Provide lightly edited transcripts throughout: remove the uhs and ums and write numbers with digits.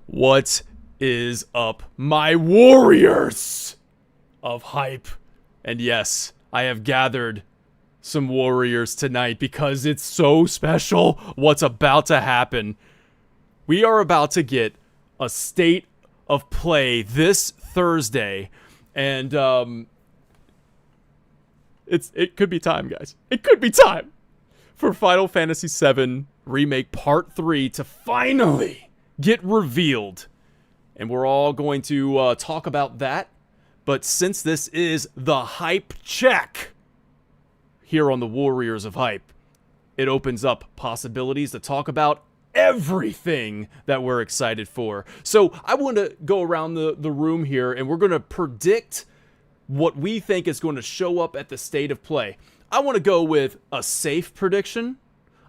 What is up, my warriors of hype? And yes, I have gathered some warriors tonight because it's so special what's about to happen. We are about to get a state of play this Thursday, and it could be time, guys. It could be time for Final Fantasy VII Remake Part 3 to finally get revealed. And we're all going to talk about that. But since this is the hype check here on the Warriors of Hype, it opens up possibilities to talk about everything that we're excited for. So I want to go around the room here, and we're going to predict what we think is going to show up at the state of play. I want to go with a safe prediction.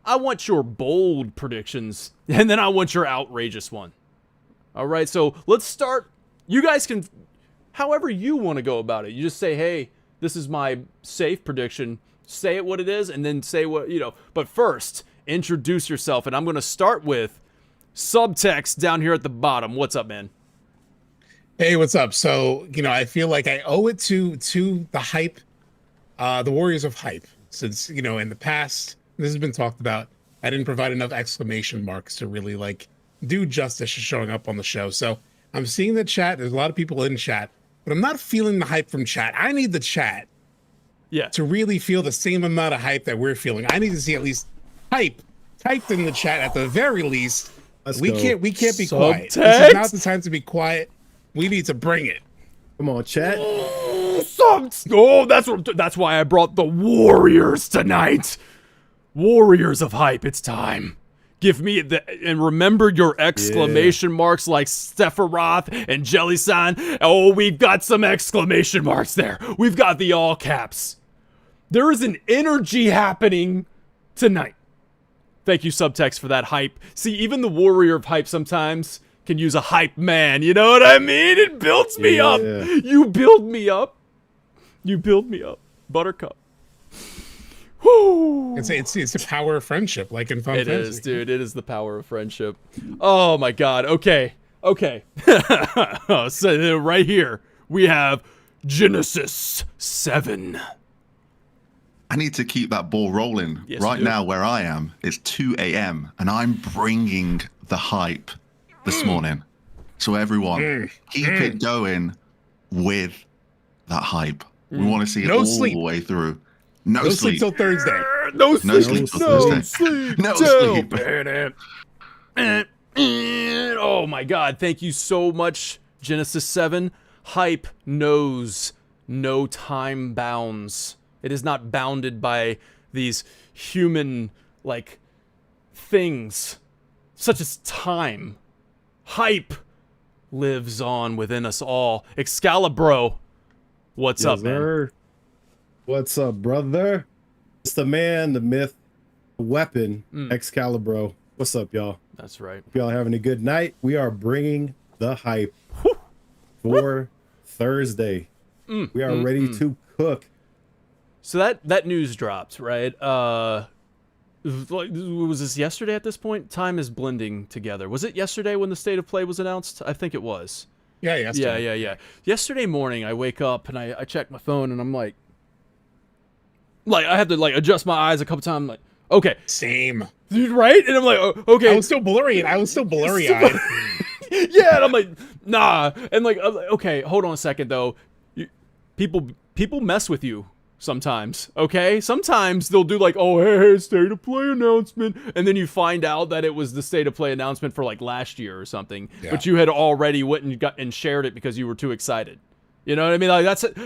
I want your bold predictions, and then I want your outrageous one. All right, so let's start. You guys can, however you want to go about it. You just say, hey, this is my safe prediction. Say it what it is, and then say what, But first, introduce yourself, and I'm going to start with Subtext down here at the bottom. What's up, man? Hey, what's up? So, I feel like I owe it to the hype, the Warriors of Hype, since, in the past, this has been talked about, I didn't provide enough exclamation marks to really, do justice to showing up on the show. So I'm seeing the chat. There's a lot of people in chat, but I'm not feeling the hype from chat. I need the chat to really feel the same amount of hype that we're feeling. I need to see at least hype typed in the chat at the very least. We can't be quiet. This is not the time to be quiet. We need to bring it. Come on, chat. That's why I brought the Warriors tonight. Warriors of Hype, it's time. Give me and remember your exclamation marks like Sephiroth and Jelly-san. Oh, we've got some exclamation marks there. We've got the all caps. There is an energy happening tonight. Thank you, Subtext, for that hype. See, even the Warrior of Hype sometimes can use a hype man. You know what I mean? It builds me up. You build me up. You build me up. Buttercup. Woo. It's the power of friendship, like in Final Fantasy. It is, dude. It is the power of friendship. Oh my god. Okay. So right here we have Genesis 7. I need to keep that ball rolling. Yes, right now, where I am, it's 2 a.m. and I'm bringing the hype this morning. So everyone, keep it going with that hype. We want to see it all the way through. No sleep till Thursday. No sleep till Thursday. Oh my god, thank you so much, Genesis 7. Hype knows no time bounds. It is not bounded by these human, things, such as time. Hype lives on within us all. Excalibro, what's up, man? What's up, brother? It's the man, the myth, the weapon, Excalibro. What's up, y'all? That's right. Hope y'all having a good night. We are bringing the hype for Thursday. We are ready to cook. So that news dropped, right? Was this yesterday at this point? Time is blending together. Was it yesterday when the state of play was announced? I think it was. Yeah, yesterday. Yeah. Yesterday morning, I wake up and I check my phone and I'm like, I had to adjust my eyes a couple times. I'm like, okay, same, dude, right? And I'm like, oh, okay. I was still blurry-eyed. Yeah, and I'm like, nah. And okay, hold on a second though. People mess with you sometimes. Okay, sometimes they'll do oh, hey, state of play announcement, and then you find out that it was the state of play announcement for last year or something, but you had already went and shared it because you were too excited. You know what I mean?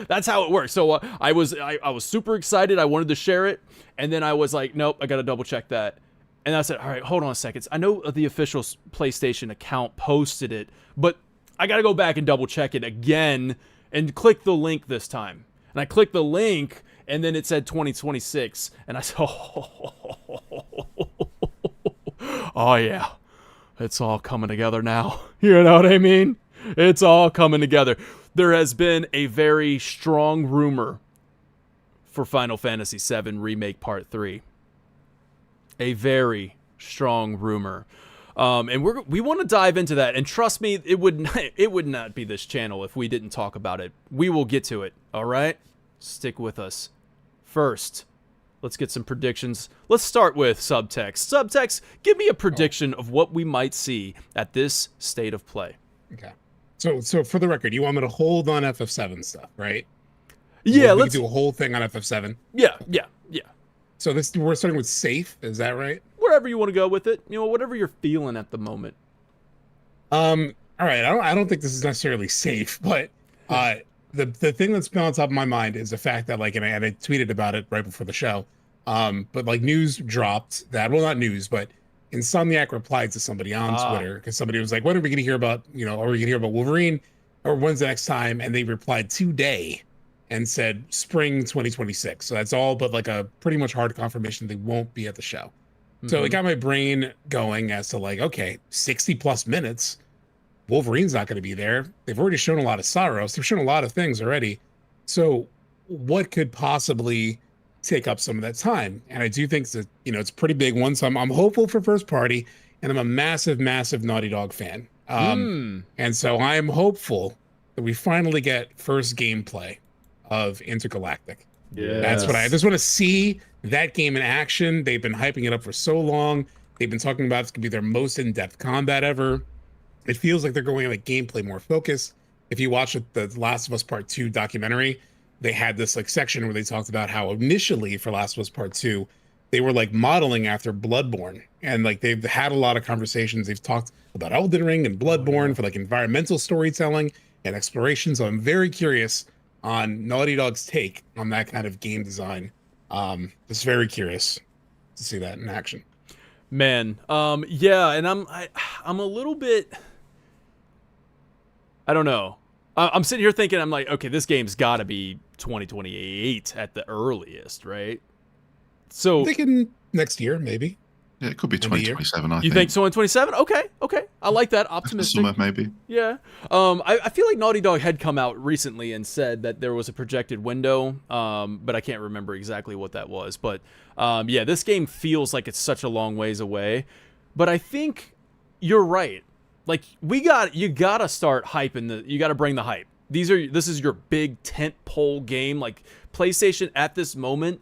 That's how it works. So I was super excited. I wanted to share it, and then I was like, nope, I gotta double check that. And I said, all right, hold on a second. I know the official PlayStation account posted it, but I gotta go back and double check it again and click the link this time. And I clicked the link, and then it said 2026, and I said, oh yeah, it's all coming together now. You know what I mean? It's all coming together. There has been a very strong rumor for Final Fantasy VII Remake Part 3. A very strong rumor. And we want to dive into that. And trust me, it would not be this channel if we didn't talk about it. We will get to it. All right, stick with us. First, let's get some predictions. Let's start with Subtext. Subtext, give me a prediction of what we might see at this state of play. Okay. So for the record, you want me to hold on FF7 stuff, right? Yeah, we let's do a whole thing on FF7. Yeah. So we're starting with safe, is that right? Wherever you want to go with it, whatever you're feeling at the moment. All right. I don't think this is necessarily safe, but the thing that's been on top of my mind is the fact that and I tweeted about it right before the show. But news dropped that, well, not news, but Insomniac replied to somebody on Twitter because somebody was like, when are we going to hear about, are we going to hear about Wolverine, or when's the next time? And they replied today and said spring 2026. So that's all but a pretty much hard confirmation they won't be at the show. So it got my brain going as to okay, 60 plus minutes. Wolverine's not going to be there. They've already shown a lot of Saros. They've shown a lot of things already. So what could possibly take up some of that time? And I do think that, it's a pretty big one. So I'm hopeful for first party, and I'm a massive, massive Naughty Dog fan. And so I'm hopeful that we finally get first gameplay of Intergalactic. Yeah, That's what I just want to see, that game in action. They've been hyping it up for so long. They've been talking about it's gonna be their most in-depth combat ever. It feels like they're going gameplay more focused. If you watch the Last of Us Part 2 documentary, they had this section where they talked about how initially for Last of Us Part 2, they were modeling after Bloodborne. And they've had a lot of conversations. They've talked about Elden Ring and Bloodborne for environmental storytelling and exploration. So I'm very curious on Naughty Dog's take on that kind of game design. Just very curious to see that in action. Man, yeah, and I'm a little bit, I don't know. I'm sitting here thinking, I'm okay, this game's got to be 2028 at the earliest, right? So I'm thinking next year, maybe. Yeah, it could be 2027. You think so in 27? Okay. I like that. Optimistic. Summer, maybe. Yeah. I feel like Naughty Dog had come out recently and said that there was a projected window, but I can't remember exactly what that was. But yeah, this game feels like it's such a long ways away. But I think you're right. You gotta start hyping you gotta bring the hype. This is your big tent pole game. PlayStation at this moment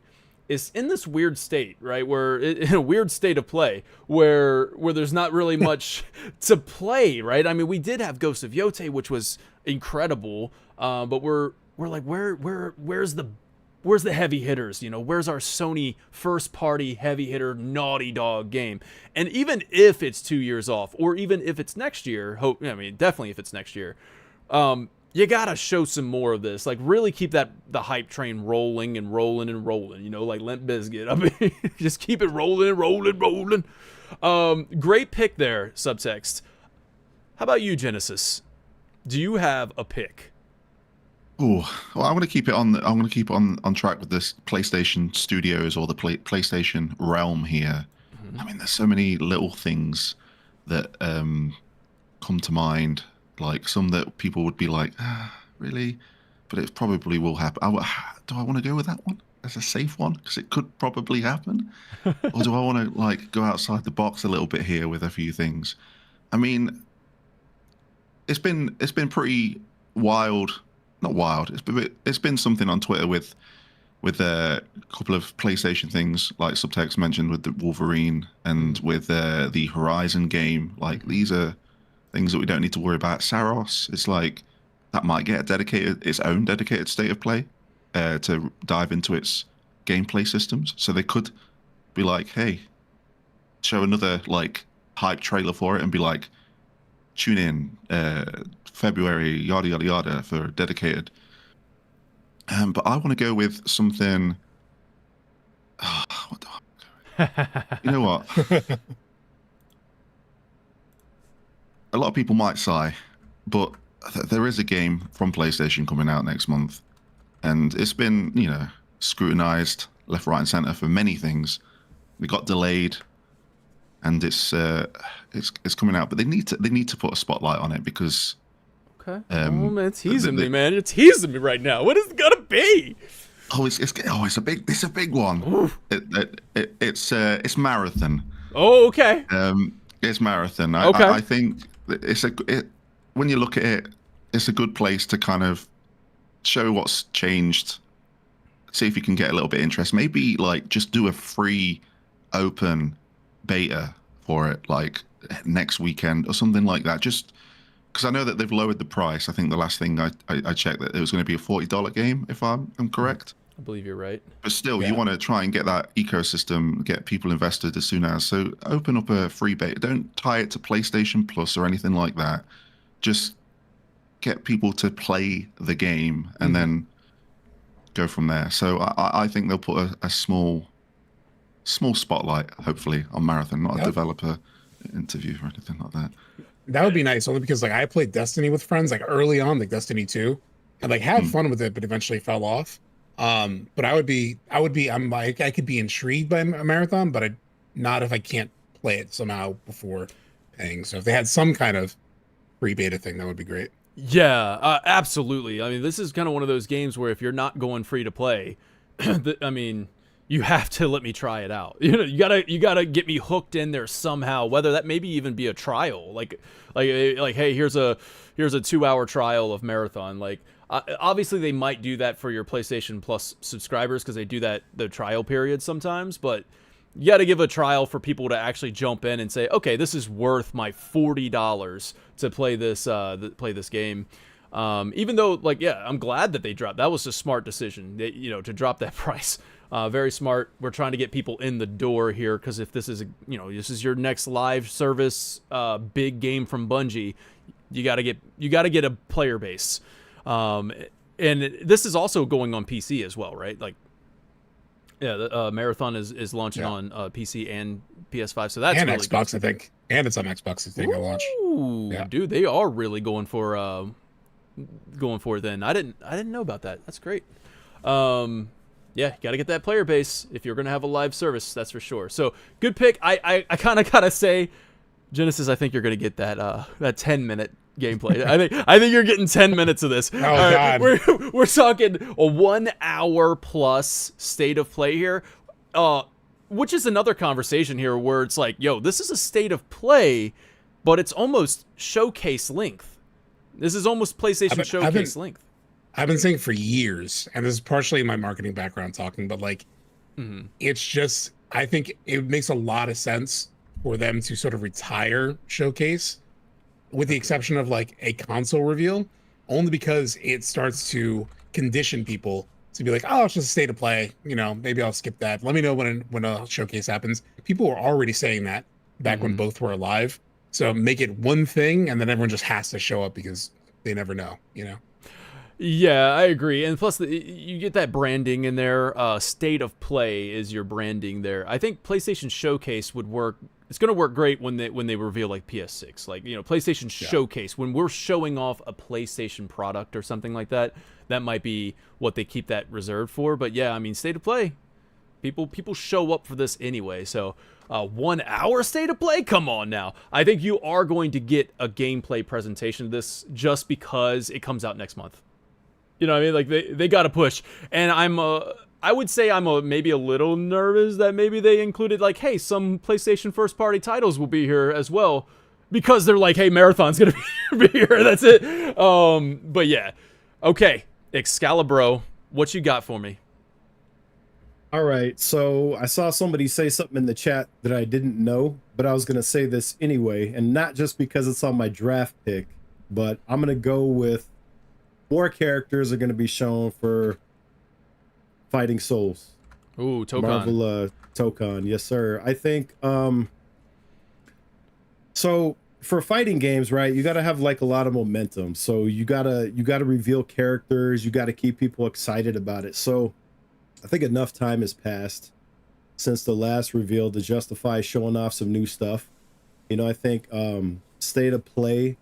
is in this weird state, right? Where in a weird state of play, where there's not really much to play, right? I mean, we did have Ghost of Yote, which was incredible, but we're where's the heavy hitters? Where's our Sony first party heavy hitter Naughty Dog game? And even if it's 2 years off, or even if it's next year, definitely if it's next year, you gotta show some more of this. Really keep the hype train rolling and rolling and rolling. Like Limp Bizkit. I mean, just keep it rolling and rolling. Great pick there, Subtext. How about you, Genesis? Do you have a pick? Oh, well, I'm gonna keep it on track with this PlayStation Studios, or the PlayStation realm here. I mean, there's so many little things that come to mind. Some that people would be really? But it probably will happen. Do I want to go with that one as a safe one? Because it could probably happen. Or do I want to go outside the box a little bit here with a few things? I mean, it's been pretty wild. Not wild. It's been something on Twitter with a couple of PlayStation things, like Subtext mentioned, with the Wolverine and with the Horizon game. These are things that we don't need to worry about. Saros, it's that might get its own dedicated state of play to dive into its gameplay systems. So they could be hey, show another hype trailer for it and be tune in February, yada yada yada, for dedicated. But I want to go with something. What the you know what? A lot of people might sigh, but there is a game from PlayStation coming out next month, and it's been, scrutinized left, right, and center for many things. It got delayed, and it's coming out, but they need to put a spotlight on it because. Okay. Man, teasing me, man. You're teasing me right now. What is it gonna be? It's a big one. It's Marathon. Oh, okay. It's Marathon. Okay. I think when you look at it, it's a good place to kind of show what's changed. See if you can get a little bit of interest. Maybe like just do a free open beta for it, like next weekend or something like that. Just because I know that they've lowered the price. I think the last thing I checked that it was going to be a $40 game, if I'm correct. I believe you're right. But still, Yeah. you want to try and get that ecosystem, get people invested as soon as. So open up a free beta. Don't tie it to PlayStation Plus or anything like that. Just get people to play the game and then go from there. So I think they'll put a small spotlight, hopefully, on Marathon, not a developer interview or anything like that. That would be nice, only because like I played Destiny with friends like early on, like Destiny 2, and like had fun with it, but eventually fell off. But I'm like I could be intrigued by a marathon, but not if I can't play it somehow before paying. So if they had some kind of free beta thing, that would be great. Yeah, absolutely. I mean, this is kind of one of those games where if you're not going free to play, I mean, you have to let me try it out. You know, you gotta get me hooked in there somehow. Whether that maybe even be a trial, like hey, here's a 2-hour trial of Marathon. Like, obviously they might do that for your PlayStation Plus subscribers because they do that the trial period sometimes, but. You got to give a trial for people to actually jump in and say, okay, this is worth my $40 to play this game. Even though, like, yeah, I'm glad that they dropped. That was a smart decision, to drop that price. Very smart. We're trying to get people in the door here because if this is, this is your next live service, big game from Bungie, you got to get a player base. And this is also going on PC as well, right? Like. Yeah, the Marathon is launching on PC and PS5, so that's and really Xbox, good. I think, and it's on Xbox. I think at launch. Ooh, Yeah. dude, they are really going for it. Then I didn't know about that. That's great. Yeah, you got to get that player base if you're gonna have a live service. That's for sure. So good pick. I kind of gotta say, Genesis, I think you're gonna get that 10-minute gameplay. I think you're getting 10 minutes of this. Oh God, we're talking a 1 hour plus state of play here, which is another conversation here where it's like, yo, this is a state of play, but it's almost showcase length. This is almost PlayStation showcase length. I've been saying for years, and this is partially my marketing background talking, but like, it's just I think it makes a lot of sense for them to sort of retire showcase. With the exception of like a console reveal, only because it starts to condition people to be like, oh, it's just a state of play. Maybe I'll skip that. Let me know when a showcase happens. People were already saying that back when both were alive. So make it one thing, and then everyone just has to show up because they never know. Yeah, I agree. And plus, you get that branding in there. State of play is your branding there. I think PlayStation Showcase would work. It's going to work great when they reveal like PS6, like PlayStation Showcase when we're showing off a PlayStation product or something like that. That might be what they keep that reserved for. But yeah, I mean, state of play, people show up for this anyway. So 1 hour state of play, come on now. I think you are going to get a gameplay presentation of this just because it comes out next month. You know what I mean? Like they got to push, and I would say I'm maybe a little nervous that maybe they included like, hey, some PlayStation first party titles will be here as well, because they're like, hey, Marathon's gonna be here. That's it. But yeah, okay, Excalibro, what you got for me? All right, so I saw somebody say something in the chat that I didn't know, but I was gonna say this anyway, and not just because it's on my draft pick, but I'm gonna go with more characters are gonna be shown for Fighting Souls. Ooh, Tokon. Marvel Tokon, yes sir. I think so for fighting games, right, you gotta have like a lot of momentum. So you gotta reveal characters, you gotta keep people excited about it. So I think enough time has passed since the last reveal to justify showing off some new stuff. I think State of Play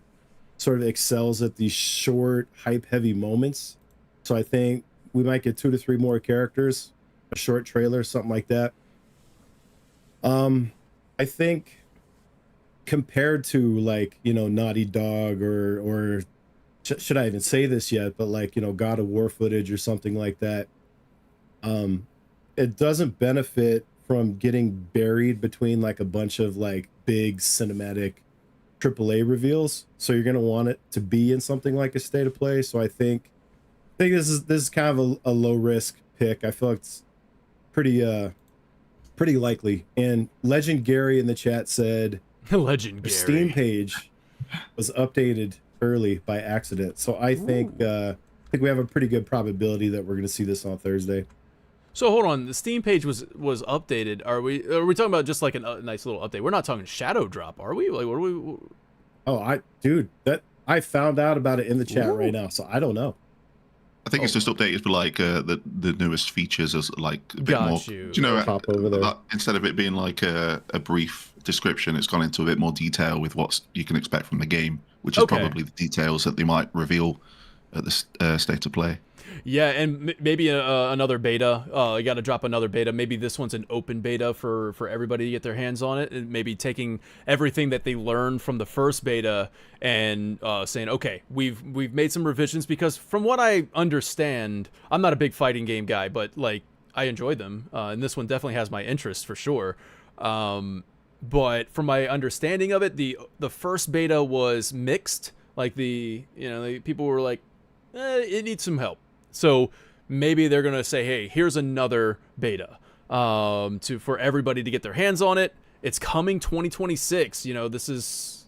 sort of excels at these short, hype-heavy moments. So I think we might get 2 to 3 more characters, a short trailer, something like that. I think compared to like, Naughty Dog or should I even say this yet, but like, God of War footage or something like that, it doesn't benefit from getting buried between like a bunch of like big cinematic AAA reveals. So you're gonna want it to be in something like a state of play. So I think this is kind of a low risk pick. I feel like it's pretty likely. And Legend Gary in the chat said Legend the Gary. Steam page was updated early by accident. So I think we have a pretty good probability that we're gonna see this on Thursday. So hold on, the Steam page was updated. Are we talking about just like a nice little update? We're not talking shadow drop, are we? Like, what are we? Oh, dude, I found out about it in the chat right now, so I don't know. I think it's just updated for like the newest features as like a bit Got more. you. Do you know, Pop over there. instead of it being like a brief description, it's gone into a bit more detail with what you can expect from the game, which is Okay. probably the details that they might reveal at the state of play. Yeah, and maybe another beta. You got to drop another beta. Maybe this one's an open beta for everybody to get their hands on it, and maybe taking everything that they learned from the first beta and saying, okay, we've made some revisions, because from what I understand, I'm not a big fighting game guy, but like I enjoyed them, and this one definitely has my interest for sure. But from my understanding of it, the first beta was mixed. Like the people were like, it needs some help. So maybe they're gonna say, hey, here's another beta for everybody to get their hands on it. It's coming 2026. This is,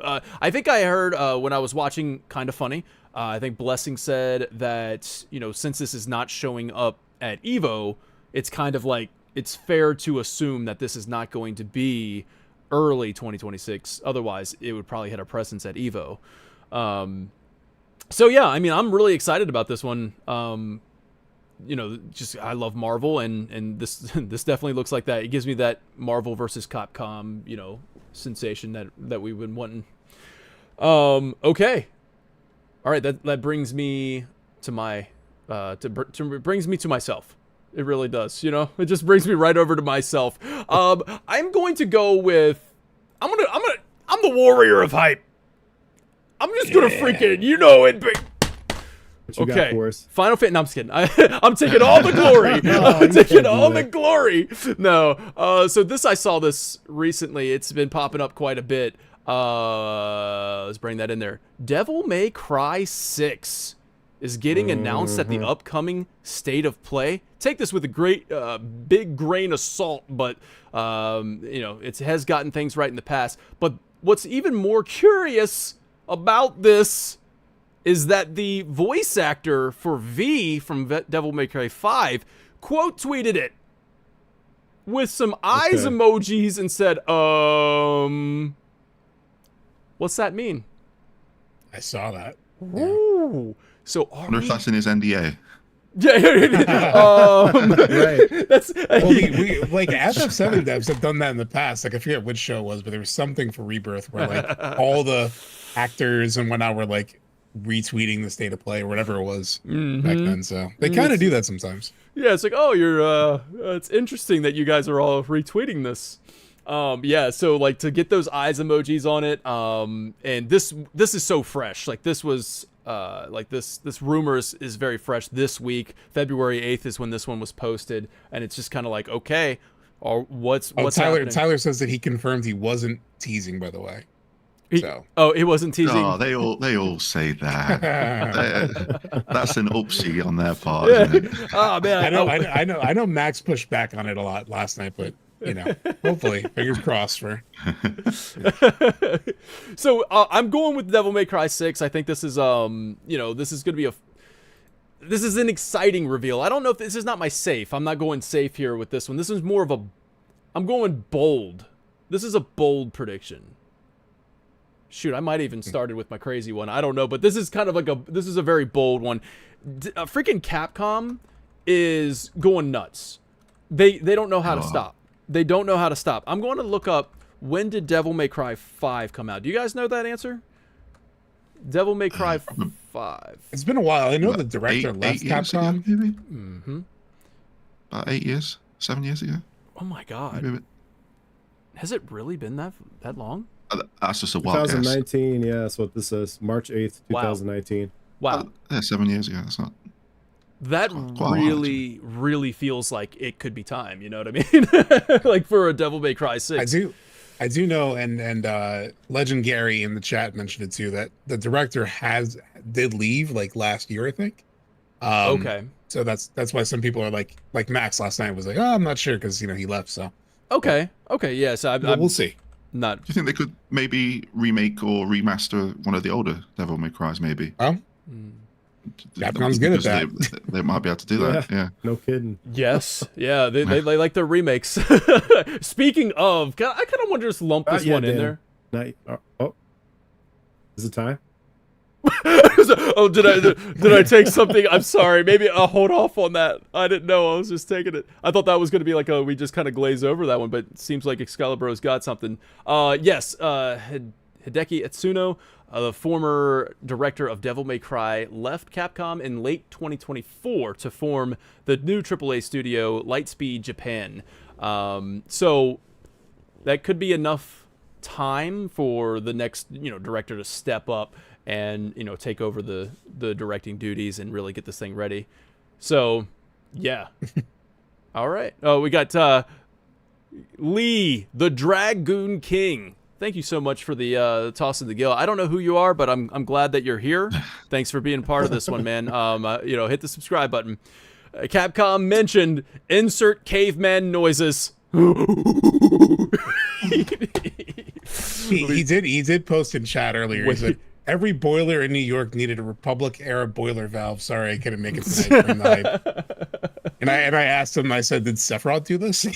I think I heard when I was watching Kinda Funny, I think Blessing said that, since this is not showing up at EVO, it's kind of like it's fair to assume that this is not going to be early 2026. Otherwise, it would probably hit a presence at EVO. So yeah, I mean, I'm really excited about this one. Just I love Marvel, and this this definitely looks like that. It gives me that Marvel versus Capcom, sensation that we've been wanting. Okay, all right. That brings me to my brings me to myself. It really does. It just brings me right over to myself. I'm going to go with I'm the warrior of hype. I'm just gonna freaking, it. What you got for us? Final Fantasy. No, I'm just kidding. I'm taking all the glory. I'm taking all the glory. No. So I saw this recently. It's been popping up quite a bit. Let's bring that in there. Devil May Cry 6 is getting announced at the upcoming State of Play. Take this with a great big grain of salt, but it has gotten things right in the past. But what's even more curious about this is that the voice actor for V from Devil May Cry 5 quote tweeted it with some eyes emojis and said, what's that mean? I saw that. Ooh. So I wonder if that's in his NDA. Right. That's we like FF7 devs have done that in the past. Like I forget which show it was, but there was something for Rebirth where like all the actors and whatnot were like retweeting the state of play or whatever it was back then. So they kind of do that sometimes. Yeah, it's like, oh, you're it's interesting that you guys are all retweeting this. Yeah, so like to get those eyes emojis on it, and this is so fresh. Like this was like this rumor is very fresh this week. February 8th is when this one was posted, and it's just kind of like, okay, or what's happening? Tyler says that he confirmed he wasn't teasing, by the way. It wasn't teasing. Oh, they all say that. That's an upsie on their part. Yeah. Isn't it? Oh man, I know Max pushed back on it a lot last night, but hopefully, fingers crossed for. So I'm going with Devil May Cry 6. I think this is this is gonna be this is an exciting reveal. I don't know if this is not my safe. I'm not going safe here with this one. This is more of I'm going bold. This is a bold prediction. Shoot, I might even started with my crazy one. I don't know, but this is kind of like this is a very bold one. Freaking Capcom is going nuts. They don't know how to stop. They don't know how to stop. I'm going to look up, when did Devil May Cry 5 come out? Do you guys know that answer? Devil May Cry 5. It's been a while. I know the director left Capcom. Ago, maybe? Mm-hmm. About 8 years, 7 years ago. Oh my god. Maybe. Has it really been that long? That's just a wild guess. 2019, yeah, that's what this says. March 8th, 2019. Wow. Yeah, 7 years ago. That's not. That Quite really feels like it could be time. You know what I mean? Like for a Devil May Cry 6. I do know, and Legend Gary in the chat mentioned it too, that the director did leave like last year, I think. Okay. So that's why some people are like Max last night was like, oh, I'm not sure because he left. So Okay. Okay. Yeah. So we'll see. Not. Do you think they could maybe remake or remaster one of the older Devil May Cries? Maybe. Oh, Capcom's good at that. They might be able to do that. Yeah. No kidding. Yes. Yeah. They like their remakes. Speaking of, I kind of want to just lump this one in there. Oh, is it time? Oh, did I take something? I'm sorry. Maybe I'll hold off on that. I didn't know. I was just taking it. I thought that was going to be like we just kind of glaze over that one, but it seems like Excalibur's got something. Yes, Hideki Itsuno, the former director of Devil May Cry, left Capcom in late 2024 to form the new AAA studio Lightspeed Japan. So that could be enough time for the next director to step up and take over the directing duties and really get this thing ready. So yeah. All right. Oh, we got Lee, the Dragoon King. Thank you so much for the toss in the gill. I don't know who you are, but I'm glad that you're here. Thanks for being part of this one, man. Hit the subscribe button. Capcom mentioned insert caveman noises. He did post in chat earlier. He said every boiler in New York needed a Republic era boiler valve. Sorry, I couldn't make it tonight from the hype. And I asked him. I said, "Did Sephiroth do this?"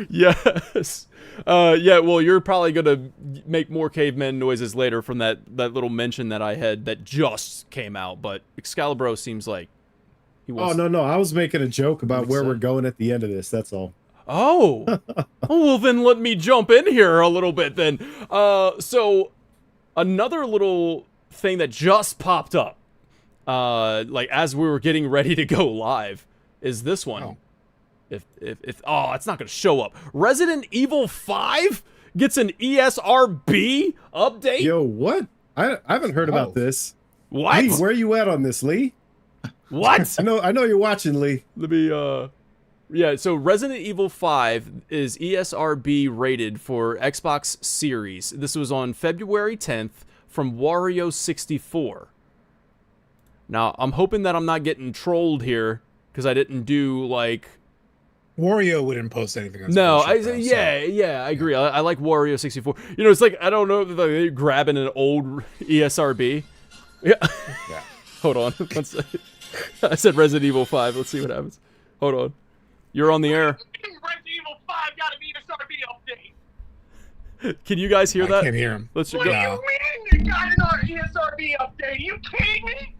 Yes. Yeah. Well, you're probably gonna make more caveman noises later from that little mention that I had that just came out. But Excalibur seems like he wants. Oh no! I was making a joke about where we're going at the end of this. That's all. Oh, well then let me jump in here a little bit then. So another little thing that just popped up, like as we were getting ready to go live, is this one. Oh. If it's not gonna show up. Resident Evil 5 gets an ESRB update. Yo, what? I haven't heard about this. What? Lee, where you at on this, Lee? What? I know you're watching, Lee. Let me yeah, so Resident Evil 5 is ESRB rated for Xbox Series. This was on February 10th from Wario64. Now, I'm hoping that I'm not getting trolled here because I didn't do like Wario wouldn't post anything. On no, social, I agree. I like Wario 64. It's like I don't know if they're grabbing an old ESRB. Yeah. Hold on. One second. I said Resident Evil 5. Let's see what happens. Hold on. You're on the air. Resident Evil 5 got an ESRB update. Can you guys hear that? I can't hear him. Let's What go. do you mean you got an ESRB update? Are you kidding me?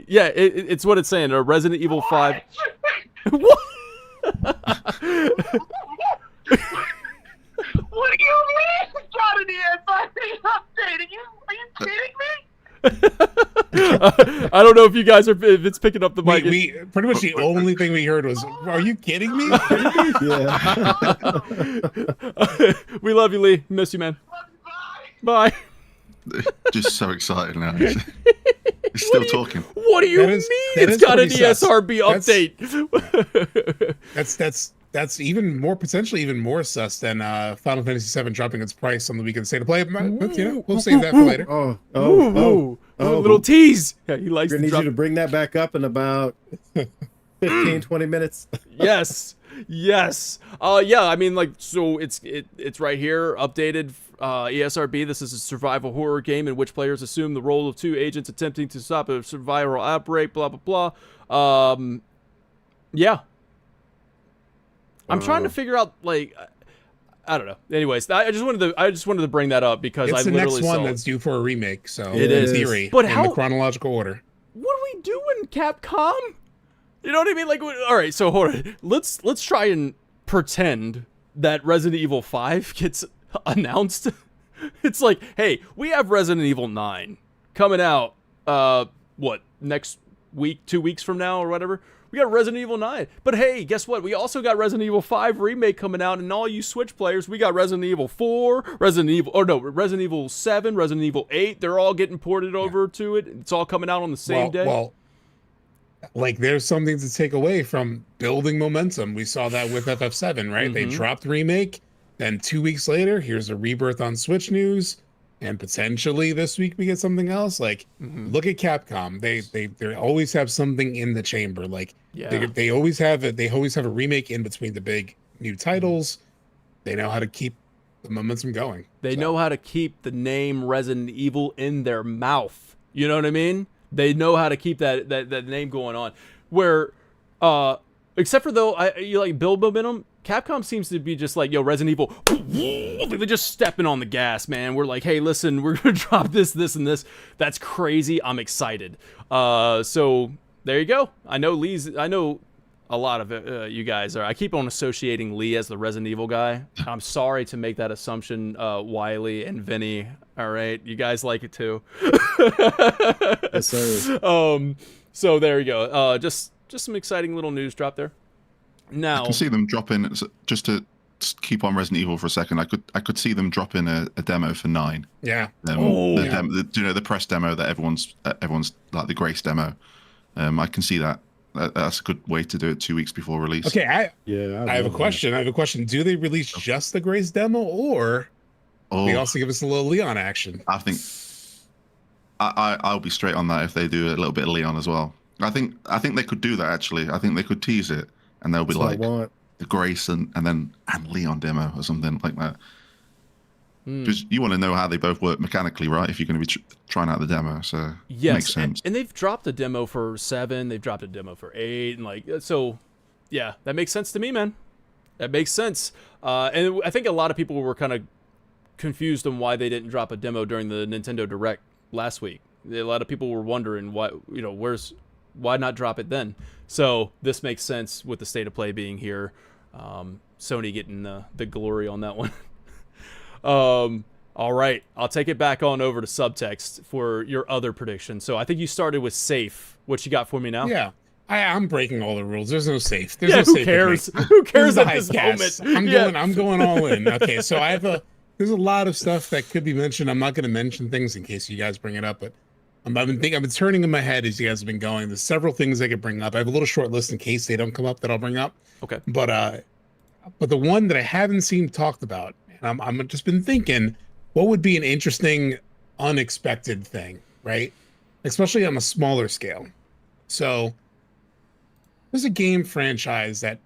Yeah, it's what it's saying. Resident Evil 5. What? What do you mean you got an ESRB update? Are you kidding me? I don't know if you guys if it's picking up the mic. We pretty much the only thing we heard was, "Are you kidding me?" Yeah. We love you, Lee. Miss you, man. Bye. Bye. Just so excited now. He's still talking. What do you That mean is- that it's is got an pretty sus. ESRB update? That's even more potentially even more sus than Final Fantasy VII dropping its price on the weekend state to play. But we'll save that for later. Oh. Little tease. Yeah, he likes I to need drop. you to bring that back up in about 15, 20 minutes. Yes. Yeah, I mean, like, so it's right here, updated ESRB. This is a survival horror game in which players assume the role of two agents attempting to stop a survival outbreak, blah, blah, blah. Yeah. I'm trying to figure out, like, I don't know. Anyways, I just wanted to bring that up because It's I the literally next one saw that's due for a remake. So It in is. theory, But in how- the chronological order. What are we doing, Capcom? You know what I mean? Like, all right, so hold on. Let's try and pretend that Resident Evil 5 gets announced. It's like, hey, we have Resident Evil 9 coming out, next week, 2 weeks from now or whatever. We got Resident Evil 9. But hey, guess what? We also got Resident Evil 5 remake coming out, and all you Switch players, we got Resident Evil 4, Resident Evil 7, Resident Evil 8. They're all getting ported over to it. It's all coming out on the same day. Well, like there's something to take away from building momentum. We saw that with FF7, right? They dropped remake, then 2 weeks later, here's a rebirth on Switch news. And potentially this week we get something else. Like, look at Capcom. They always have something in the chamber. Like, they always have it. They always have a remake in between the big new titles. They know how to keep the momentum going. They know how to keep the name Resident Evil in their mouth. You know what I mean? They know how to keep that name going on. Where, except for though, you like build momentum. Capcom seems to be just like, yo, Resident Evil, they're just stepping on the gas, man. We're like, hey, listen, we're going to drop this, and this. That's crazy. I'm excited. So there you go. I know a lot of you guys are. I keep on associating Lee as the Resident Evil guy. I'm sorry to make that assumption, Wiley and Vinny. All right. You guys like it too. Yes, sir. So there you go. Just some exciting little news drop there. Now, I can see them dropping, just to keep on Resident Evil for a second. I could see them dropping a demo for 9. Yeah. The press demo that everyone's like the Grace demo. I can see that. That's a good way to do it 2 weeks before release. Okay, I have a that. question. I have a question. Do they release just the Grace demo, or they also give us a little Leon action? I think I'll be straight on that if they do a little bit of Leon as well. I think they could do that actually. I think they could tease it. And they'll be like the Grace and Leon demo or something like that. Because you want to know how they both work mechanically, right? If you're going to be trying out the demo, so yes, makes sense. And they've dropped a demo for 7, they've dropped a demo for 8, and like so, yeah, that makes sense to me, man. That makes sense. And I think a lot of people were kind of confused on why they didn't drop a demo during the Nintendo Direct last week. A lot of people were wondering why, why not drop it then? So this makes sense with the state of play being here. Sony getting the glory on that one. All right, I'll take it back on over to Subtext for your other prediction. So I think you started with safe. What you got for me now? Yeah, I'm breaking all the rules. There's no safe. There's Yeah, no who safe cares? Who cares at this Hypecast. moment? I'm going all in. Okay, so there's a lot of stuff that could be mentioned. I'm not going to mention things in case you guys bring it up, but I've been turning in my head as you guys have been going. There's several things I could bring up. I have a little short list in case they don't come up that I'll bring up. Okay. But the one that I haven't seen talked about, and I'm just been thinking, what would be an interesting, unexpected thing, right? Especially on a smaller scale. So there's a game franchise that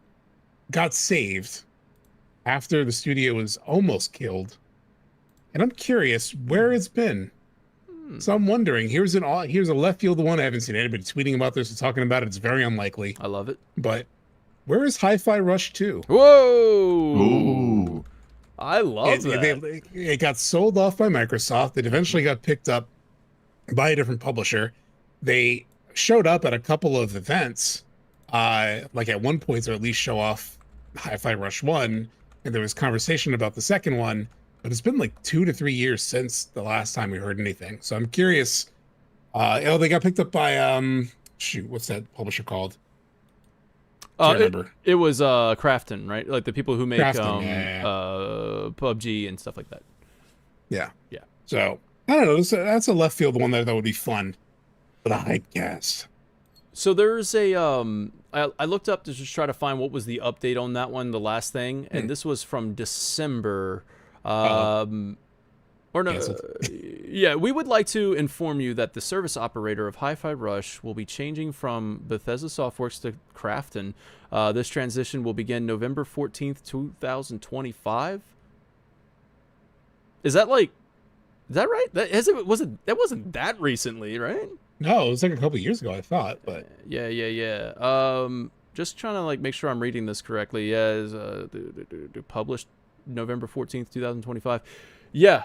got saved after the studio was almost killed, and I'm curious where it's been. So I'm wondering, here's a left field one. I haven't seen anybody tweeting about this or talking about it. It's very unlikely. I love it. But where is Hi-Fi Rush 2? Whoa! Ooh. I love that. It got sold off by Microsoft. It eventually got picked up by a different publisher. They showed up at a couple of events, like at one point, or at least show off Hi-Fi Rush 1, and there was conversation about the second one. But it's been like 2 to 3 years since the last time we heard anything. So I'm curious. They got picked up by what's that publisher called? It was Krafton, right? Like the people who make Krafton, PUBG and stuff like that. Yeah. Yeah. So I don't know. That's a left field one that would be fun. But a Hypecast. So there's a I looked up to just try to find what was the update on that one, the last thing, and this was from December. Or no, yeah, we would like to inform you that the service operator of Hi-Fi Rush will be changing from Bethesda Softworks to Krafton. This transition will begin November 14th, 2025. Is that right? That wasn't that recently, right? No, it was like a couple years ago, I thought, but yeah. Just trying to like make sure I'm reading this correctly. Yeah, published November 14th, 2025. Yeah.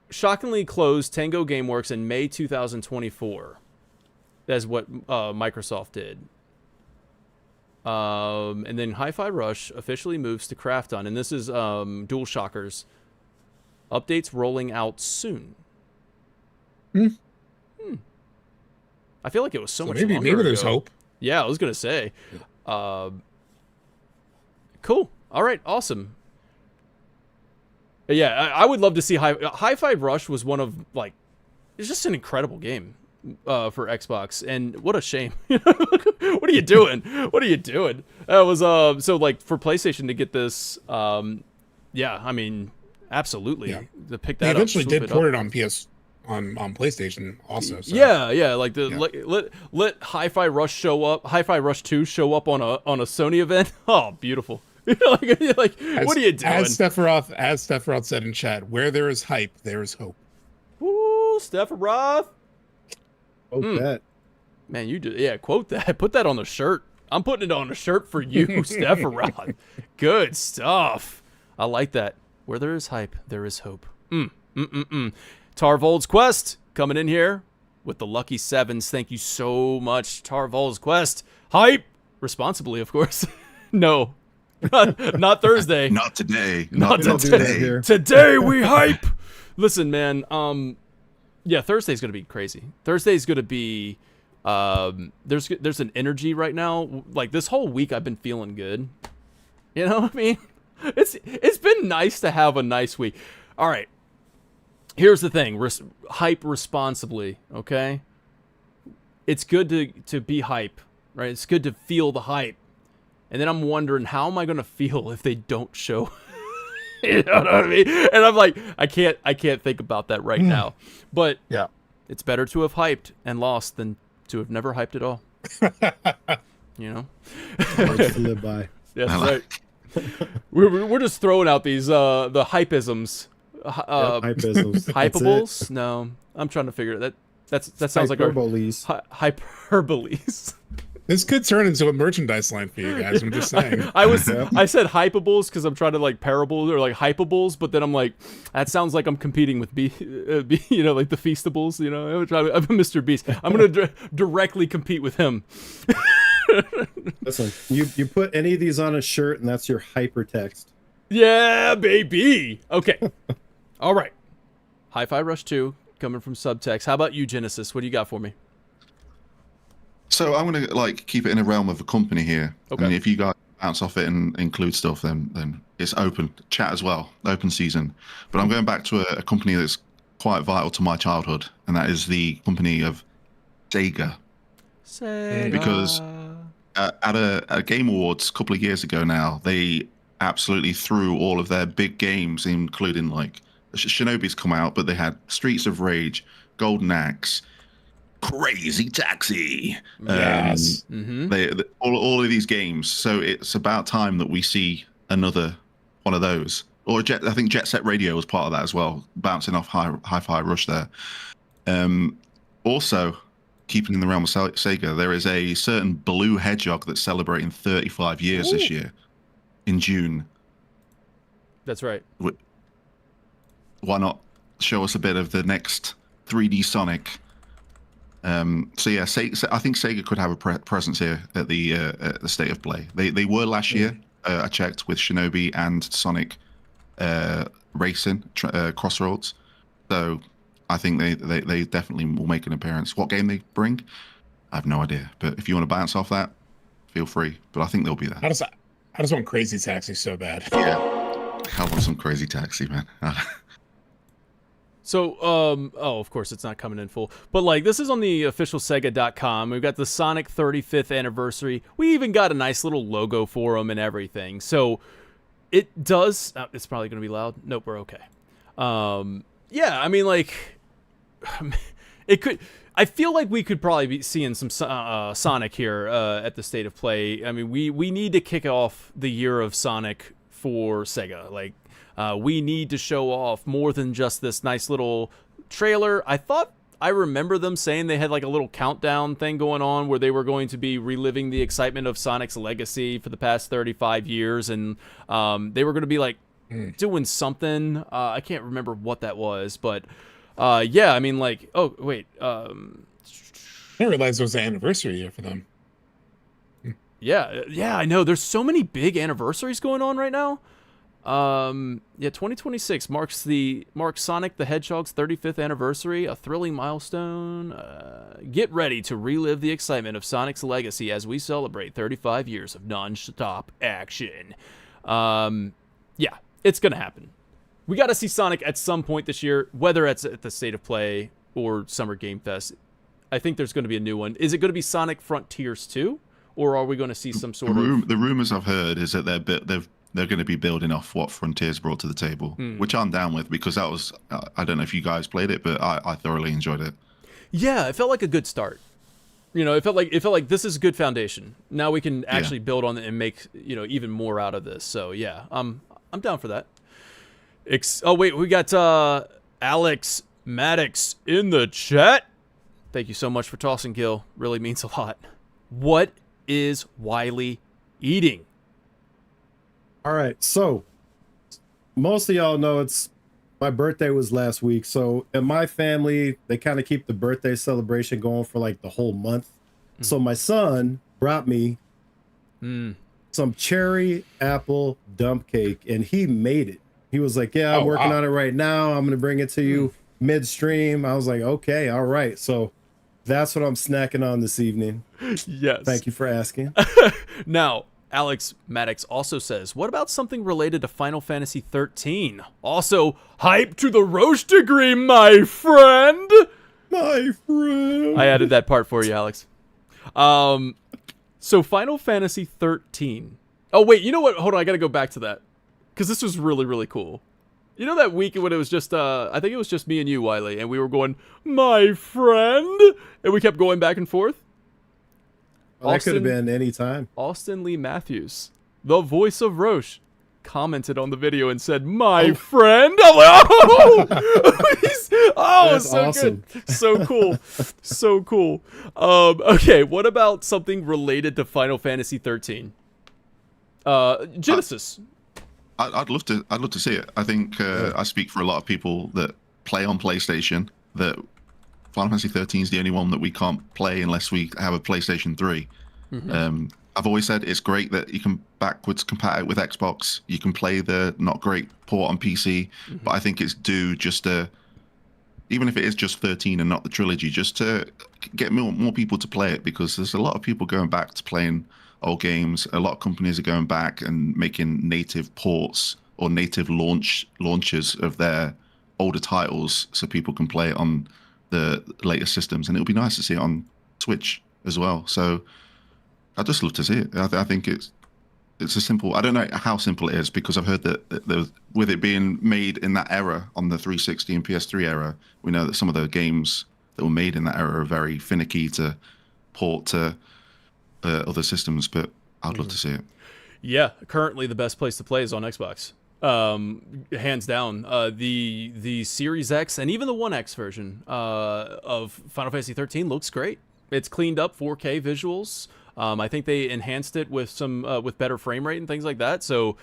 Shockingly closed Tango Gameworks in May 2024. That's what Microsoft did. And then Hi-Fi Rush officially moves to Krafton, and this is DualShockers. Updates rolling out soon. I feel like it was so much longer maybe there's ago. hope. Yeah, I was gonna say. Cool. All right. Awesome. Yeah, I would love to see Hi-Fi Rush was one of like, it's just an incredible game for Xbox, and what a shame. What are you doing? What are you doing? That was so like for PlayStation to get this. Yeah, I mean, absolutely. Yeah. To pick They that eventually up, did port it on on PlayStation also. So. Yeah, like let Hi-Fi Rush show up, Hi-Fi Rush 2 show up on a Sony event. Oh, beautiful. like what are you doing? As Sephiroth said in chat, where there is hype, there is hope. Ooh, Sephiroth. That. Man, you just quote that. Put that on the shirt. I'm putting it on a shirt for you, Sephiroth. Good stuff. I like that. Where there is hype, there is hope. Tarvold's Quest coming in here with the lucky sevens. Thank you so much, Tarvold's Quest. Hype responsibly, of course. No, not Thursday. Not today. Not We don't do that here. Today we hype. Listen, man. Yeah, Thursday's gonna be crazy. Thursday's gonna be. There's an energy right now. Like this whole week, I've been feeling good. You know what I mean? It's been nice to have a nice week. All right. Here's the thing. Hype responsibly. Okay. It's good to be hype, right? It's good to feel the hype. And then I'm wondering, how am I gonna feel if they don't show? You know what I mean? And I'm like, I can't think about that right now. But Yeah. it's better to have hyped and lost than to have never hyped at all. You know? Words to live by. That's right. We're just throwing out these the hypeisms. Hypeisms. That's it. Hypables? No, I'm trying to figure it. That sounds like Hyperboles. our hyperboles. This could turn into a merchandise line for you guys. I'm just saying. I said hypables because I'm trying to like parables or like hypables, but then I'm like, that sounds like I'm competing with like the Feastables. You know, I'm Mr. Beast. I'm gonna directly compete with him. Listen, you put any of these on a shirt, and that's your hypertext. Yeah, baby. Okay. All right. Hi-Fi Rush 2 coming from Subtext. How about you, Genesis? What do you got for me? So I'm gonna like keep it in a realm of a company here. Okay. I mean, if you guys bounce off it and include stuff, then it's open chat as well, open season. But I'm going back to a company that's quite vital to my childhood, and that is the company of Sega. Sega. Because at a Game Awards a couple of years ago now, they absolutely threw all of their big games, including like Shinobi's come out, but they had Streets of Rage, Golden Axe, Crazy Taxi. Yes. All of these games. So it's about time that we see another one of those. Or I think Jet Set Radio was part of that as well, bouncing off Hi-Fi Rush there. Also, keeping in the realm of Sega, there is a certain blue hedgehog that's celebrating 35 years this year in June. That's right. Why not show us a bit of the next 3D Sonic? So yeah, I think Sega could have a presence here at the State of Play. They were last year. I checked with Shinobi and Sonic Racing Crossroads. So I think they definitely will make an appearance. What game they bring, I have no idea. But if you want to bounce off that, feel free. But I think they'll be there. I just want Crazy Taxi so bad. Yeah, I want some Crazy Taxi, man. So, of course it's not coming in full, but like this is on the official Sega.com. We've got the Sonic 35th anniversary. We even got a nice little logo for them and everything. So it does, it's probably going to be loud. Nope, we're okay. Yeah, I mean like it could, I feel like we could probably be seeing some Sonic here at the State of Play. I mean, we need to kick off the year of Sonic for Sega. Like, we need to show off more than just this nice little trailer. I remember them saying they had like a little countdown thing going on where they were going to be reliving the excitement of Sonic's legacy for the past 35 years. And they were going to be like doing something. I can't remember what that was, but yeah, I mean like, oh, wait. I didn't realize it was the anniversary year for them. Yeah, I know. There's so many big anniversaries going on right now. Yeah, 2026 marks Sonic the Hedgehog's 35th anniversary, a thrilling milestone. Get ready to relive the excitement of Sonic's legacy as we celebrate 35 years of non-stop action. Yeah, it's gonna happen. We got to see Sonic at some point this year, whether it's at the State of Play or Summer Game Fest. I think there's going to be a new one. Is it going to be Sonic Frontiers 2, or are we going to see some sort of... The rumors I've heard is that they're going to be building off what Frontiers brought to the table, which I'm down with, because that was, I don't know if you guys played it, but I thoroughly enjoyed it. Yeah, it felt like a good start. You know, it felt like this is a good foundation. Now we can actually build on it and make, you know, even more out of this. So yeah, I'm down for that. Oh wait, we got Alex Maddox in the chat. Thank you so much for tossing, Gil. Really means a lot. What is Wiley eating? All right, so most of y'all know my birthday was last week. So in my family, they kind of keep the birthday celebration going for like the whole month. So my son brought me some cherry apple dump cake, and he made it. He was like, yeah, I'm working on it right now. I'm going to bring it to you midstream. I was like, okay, all right. So that's what I'm snacking on this evening. Yes. Thank you for asking. Now, Alex Maddox also says, what about something related to Final Fantasy 13? Also, hype to the roast degree, my friend. My friend. I added that part for you, Alex. So Final Fantasy 13. Oh, wait, you know what? Hold on, I got to go back to that, because this was really, really cool. You know that week when it was just, I think it was just me and you, Wiley, and we were going, my friend? And we kept going back and forth? Well, that could have been any time. Austin Lee Matthews, the voice of Roche, commented on the video and said, my friend? I'm like, oh! That's so awesome. Good. So cool. So cool. Okay, what about something related to Final Fantasy 13? Genesis. I'd love to see it. I think I speak for a lot of people that play on PlayStation that Final Fantasy 13 is the only one that we can't play unless we have a PlayStation 3. I've always said it's great that you can backwards compatible with Xbox. You can play the not great port on PC, but I think it's due just to, even if it is just 13 and not the trilogy, just to get more people to play it, because there's a lot of people going back to playing old games. A lot of companies are going back and making native ports or native launches of their older titles so people can play it on the later systems, and it'll be nice to see it on Twitch as well. So I'd just love to see it. I think it's a simple, I don't know how simple it is, because I've heard that with it being made in that era on the 360 and PS3 era, we know that some of the games that were made in that era are very finicky to port to other systems, but I'd love to see it. Yeah, currently the best place to play is on Xbox. Hands down. The Series X and even the 1X version of Final Fantasy 13 looks great. It's cleaned up 4K visuals. I think they enhanced it with some with better frame rate and things like that. So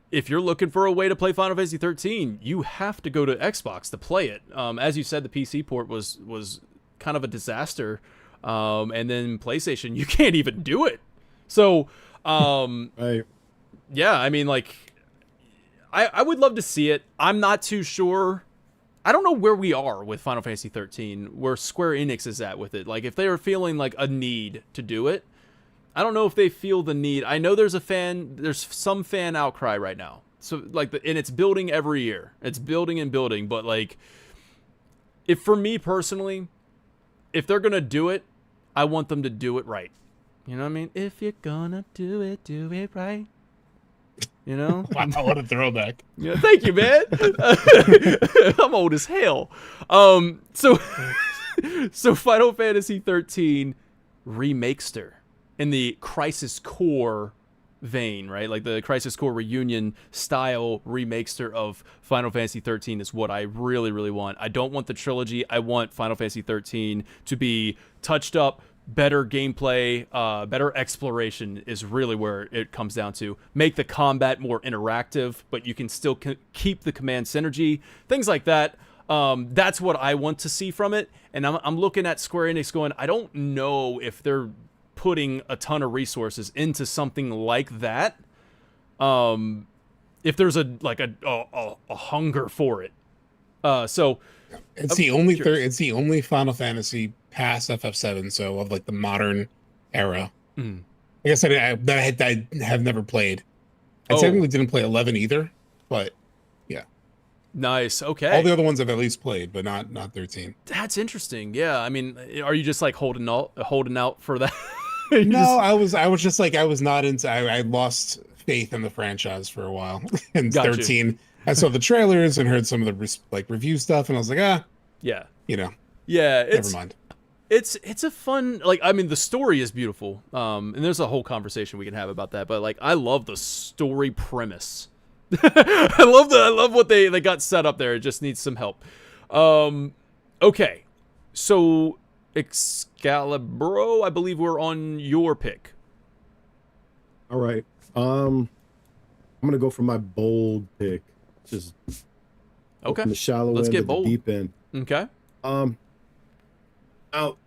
if you're looking for a way to play Final Fantasy 13, you have to go to Xbox to play it. As you said, the PC port was kind of a disaster. And then PlayStation, you can't even do it. So, Right. yeah, I mean, like, I would love to see it. I'm not too sure. I don't know where we are with Final Fantasy 13, where Square Enix is at with it. Like, if they are feeling like a need to do it, I don't know if they feel the need. I know there's some fan outcry right now. So, like, and it's building every year. It's building and building. But, like, if for me personally, if they're going to do it, I want them to do it right. You know what I mean? If you're gonna do it right. You know? Wow, what a throwback. Yeah, thank you, man. I'm old as hell. So Final Fantasy 13 Remakester in the Crisis Core vein, right? Like the Crisis Core reunion style Remakester of Final Fantasy 13 is what I really, really want. I don't want the trilogy. I want Final Fantasy 13 to be touched up, better gameplay, better exploration is really where it comes down to. Make the combat more interactive, but you can still keep the command synergy, things like that. That's what I want to see from it. And I'm looking at Square Enix going, I don't know if they're putting a ton of resources into something like that. if there's a hunger for it. So It's the only it's the only Final Fantasy past FF7, so of like the modern era. Mm. I guess I have never played. I Oh. technically didn't play 11 either, but yeah. Nice. Okay. All the other ones I've at least played, but not 13. That's interesting. Yeah. I mean, are you just like holding out for that? No, I was just like I was not into. I lost faith in the franchise for a while. In Gotcha. 13, I saw the trailers and heard some of the like review stuff, and I was like, Yeah. you know, Yeah. never mind. It's a fun, like, I mean, the story is beautiful. And there's a whole conversation we can have about that, but like, I love the story premise. I love what they got set up there. It just needs some help. Okay. So Excalibro, I believe we're on your pick. All right. I'm gonna go for my bold pick. Just go Okay. from the shallow Let's end get to bold. the deep end. Okay. Now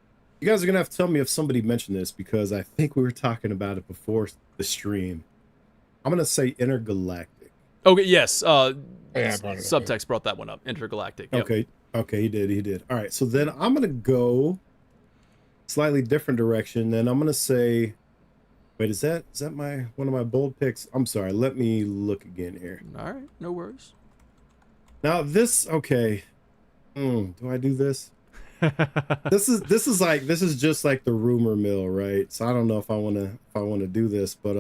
you guys are gonna have to tell me if somebody mentioned this because I think we were talking about it before the stream. I'm gonna say intergalactic. Okay. Yes. Yeah, I brought it up, Subtext brought that one up. Intergalactic. Yep. Okay, he did. All right, so then I'm gonna go slightly different direction. Then I'm gonna say, wait, is that one of my bold picks? I'm sorry. Let me look again here. All right. No worries. Now this, okay. Do I do this? This is just like the rumor mill, right? So I don't know if I wanna do this, but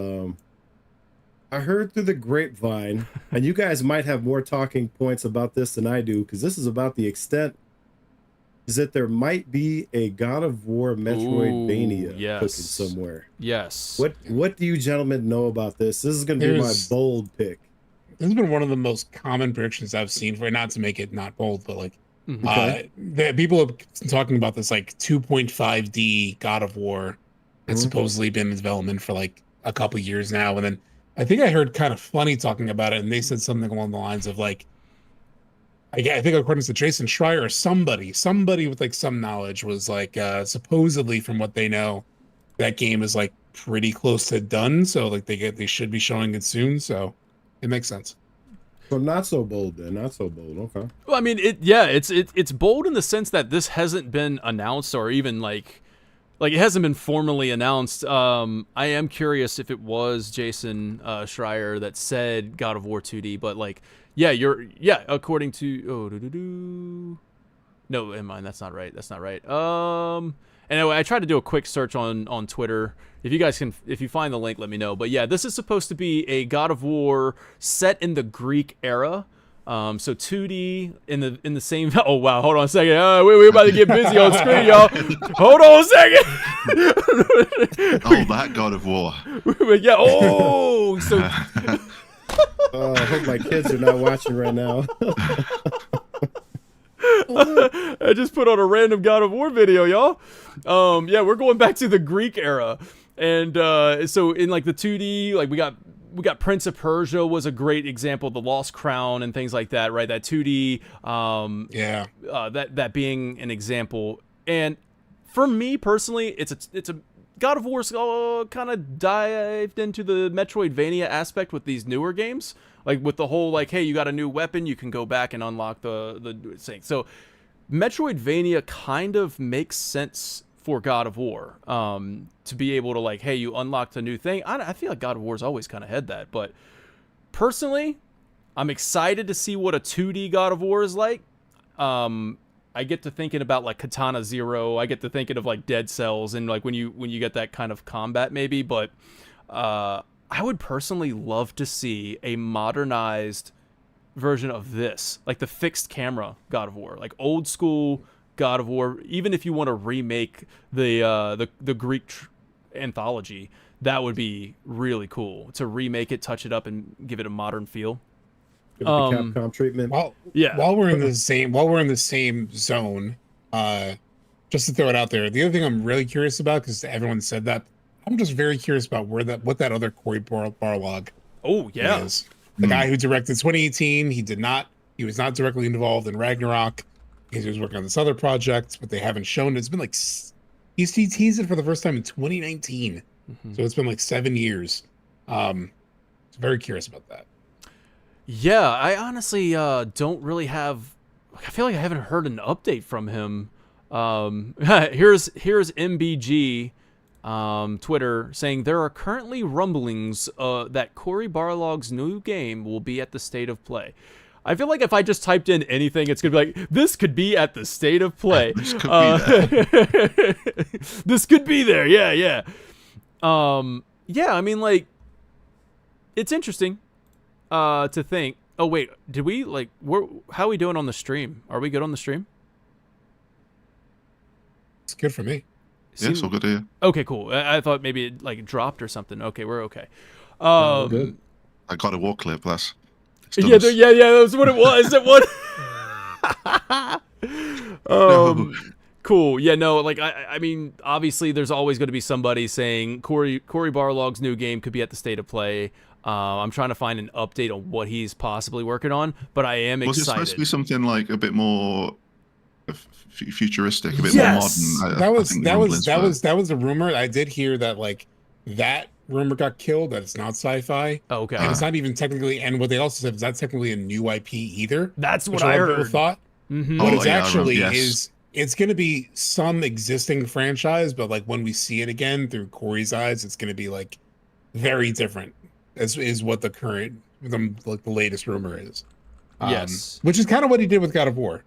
I heard through the grapevine, and you guys might have more talking points about this than I do, because this is about the extent is that there might be a God of War Metroidvania yes. cooking somewhere. Yes. What do you gentlemen know about this? This is gonna be my bold pick. This has been one of the most common predictions I've seen for it, not to make it not bold, but like Okay. people have been talking about this like 2.5D God of War that's supposedly been in development for like a couple years now. And then I think I heard kind of funny talking about it, and they said something along the lines of like, I think according to Jason Schreier or somebody with like some knowledge was like supposedly from what they know, that game is like pretty close to done. So like they should be showing it soon. So it makes sense. So not so bold then. Not so bold. Okay. Well, I mean, it's bold in the sense that this hasn't been announced or even like it hasn't been formally announced. I am curious if it was Jason Schreier that said God of War 2D, but like, according to no, never mind, that's not right. Anyway, I tried to do a quick search on Twitter. If you find the link, let me know. But yeah, this is supposed to be a God of War set in the Greek era. So 2D in the same. Oh wow, hold on a second. We're about to get busy on screen, y'all. Hold on a second. Oh, that God of War. Yeah. Oh, so. I hope my kids are not watching right now. I just put on a random God of War video, y'all. Yeah, we're going back to the Greek era, and so in like the 2D, like we got Prince of Persia was a great example, the Lost Crown and things like that, right? That 2D, that being an example. And for me personally, it's a God of War's kind of dived into the Metroidvania aspect with these newer games, like with the whole like, hey, you got a new weapon, you can go back and unlock the thing. So Metroidvania kind of makes sense for God of War, to be able to like, hey, you unlocked a new thing. I feel like God of War's always kind of had that, but personally, I'm excited to see what a 2D God of War is like. I get to thinking about like Katana Zero. I get to thinking of like Dead Cells and like when you get that kind of combat maybe. But I would personally love to see a modernized version of this, like the fixed camera God of War, like old school God of War. Even if you want to remake the Greek anthology, that would be really cool to remake it, touch it up, and give it a modern feel. Give it the Capcom treatment. While we're in the same zone, just to throw it out there, the other thing I'm really curious about, because everyone said that, I'm just very curious about what that other Cory Barlog is. The guy who directed 2018, he was not directly involved in Ragnarok. He was working on this other project, but they haven't shown it. It's been like he teased it for the first time in 2019, so it's been like 7 years. So very curious about that. Yeah, I honestly don't really have. I feel like I haven't heard an update from him. Here's MBG Twitter saying there are currently rumblings that Cory Barlog's new game will be at the State of Play. I feel like if I just typed in anything, it's gonna be like, this could be at the State of Play. This could be there. This could be there. Yeah, yeah. Yeah, I mean, like, it's interesting to think. Oh wait, did we like? How are we doing on the stream? Are we good on the stream? It's good for me. Yeah, it's all good here. Okay, cool. I thought maybe it like dropped or something. Okay, we're okay. Good. I got a war clip. That's Yeah, that's what it was. No. Cool. Yeah, no, like I mean, obviously, there's always going to be somebody saying Cory Barlog's new game could be at the State of Play. I'm trying to find an update on what he's possibly working on, but I am Was it excited. supposed to be something like a bit more futuristic, a bit Yes! more modern? That was a rumor. I did hear that like that rumor got killed. That it's not sci-fi. Oh, okay. And it's not even technically. And what they also said is not technically a new IP either. That's which what a I lot of people heard. thought. Mm-hmm. What Oh, it's yeah, I actually remember, yes. is, it's going to be some existing franchise, but like when we see it again through Corey's eyes, it's going to be like very different. As is what the current, like the latest rumor is. Yes. Which is kind of what he did with God of War.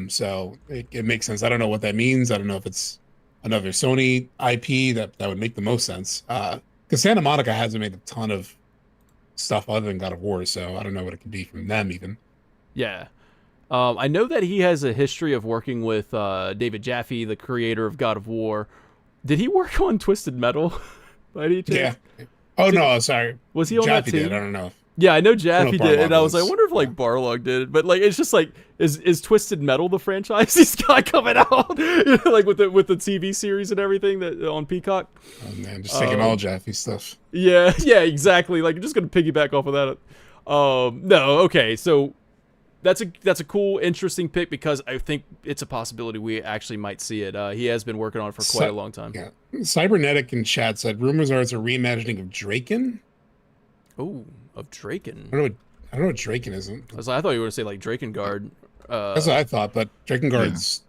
So it makes sense. I don't know what that means. I don't know if it's another Sony IP that would make the most sense. Because Santa Monica hasn't made a ton of stuff other than God of War, so I don't know what it could be from them even. Yeah. I know that he has a history of working with David Jaffe, the creator of God of War. Did he work on Twisted Metal by any chance? Yeah. Oh no, sorry. Was he on Jaffe that too? did. I don't know. Yeah, I know Jaffe if did, and I was Barlog like, I wonder if like Barlog did it, but like it's just like is Twisted Metal the franchise he's got coming out, like with the TV series and everything that on Peacock. Oh man, just taking all Jaffe stuff. Yeah, yeah, exactly. Like, you're just gonna piggyback off of that. No, okay, so that's a cool, interesting pick because I think it's a possibility we actually might see it. He has been working on it for quite a long time. Yeah, Cybernetic in chat said rumors are it's a reimagining of Draken. Oh, of Draken. I don't know what Draken is. I thought you were gonna say like Drakengard. That's what I thought, but Drakengard's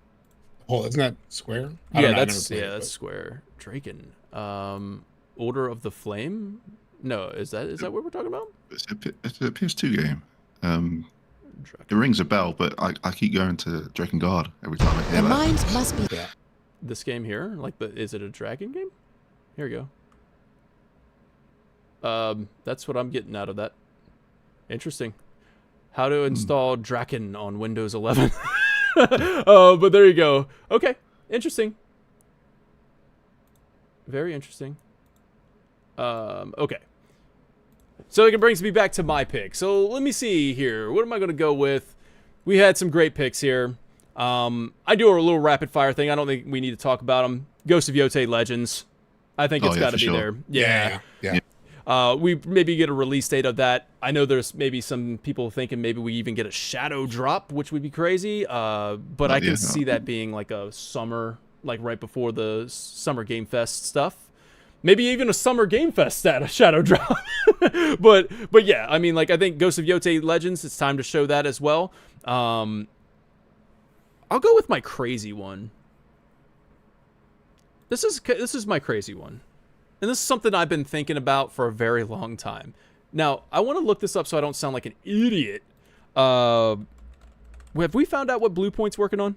whole isn't that square? I don't know, I never played it, that's but- square. Draken. Order of the Flame. No, is that what we're talking about? It's a PS2 game. It Draken. rings a bell, but I keep going to Drakengard every time I hear The that. mind must be. Yeah. This game here, like is it a dragon game? Here we go. That's what I'm getting out of that. Interesting. How to install Draken on Windows 11. But there you go. Okay, interesting. Very interesting. Okay. So it brings me back to my pick. So let me see here. What am I going to go with? We had some great picks here. I do a little rapid fire thing. I don't think we need to talk about them. Ghost of Yotei Legends. I think it's got to be for sure. there. Yeah. We maybe get a release date of that. I know there's maybe some people thinking maybe we even get a shadow drop, which would be crazy. But I can see that being like a summer, like right before the Summer Game Fest stuff. Maybe even a Summer Game Fest shadow drop. but yeah, I mean, like I think Ghost of Yotei Legends, it's time to show that as well. I'll go with my crazy one. This is my crazy one. And this is something I've been thinking about for a very long time. Now, I want to look this up so I don't sound like an idiot. Have we found out what Blue Point's working on?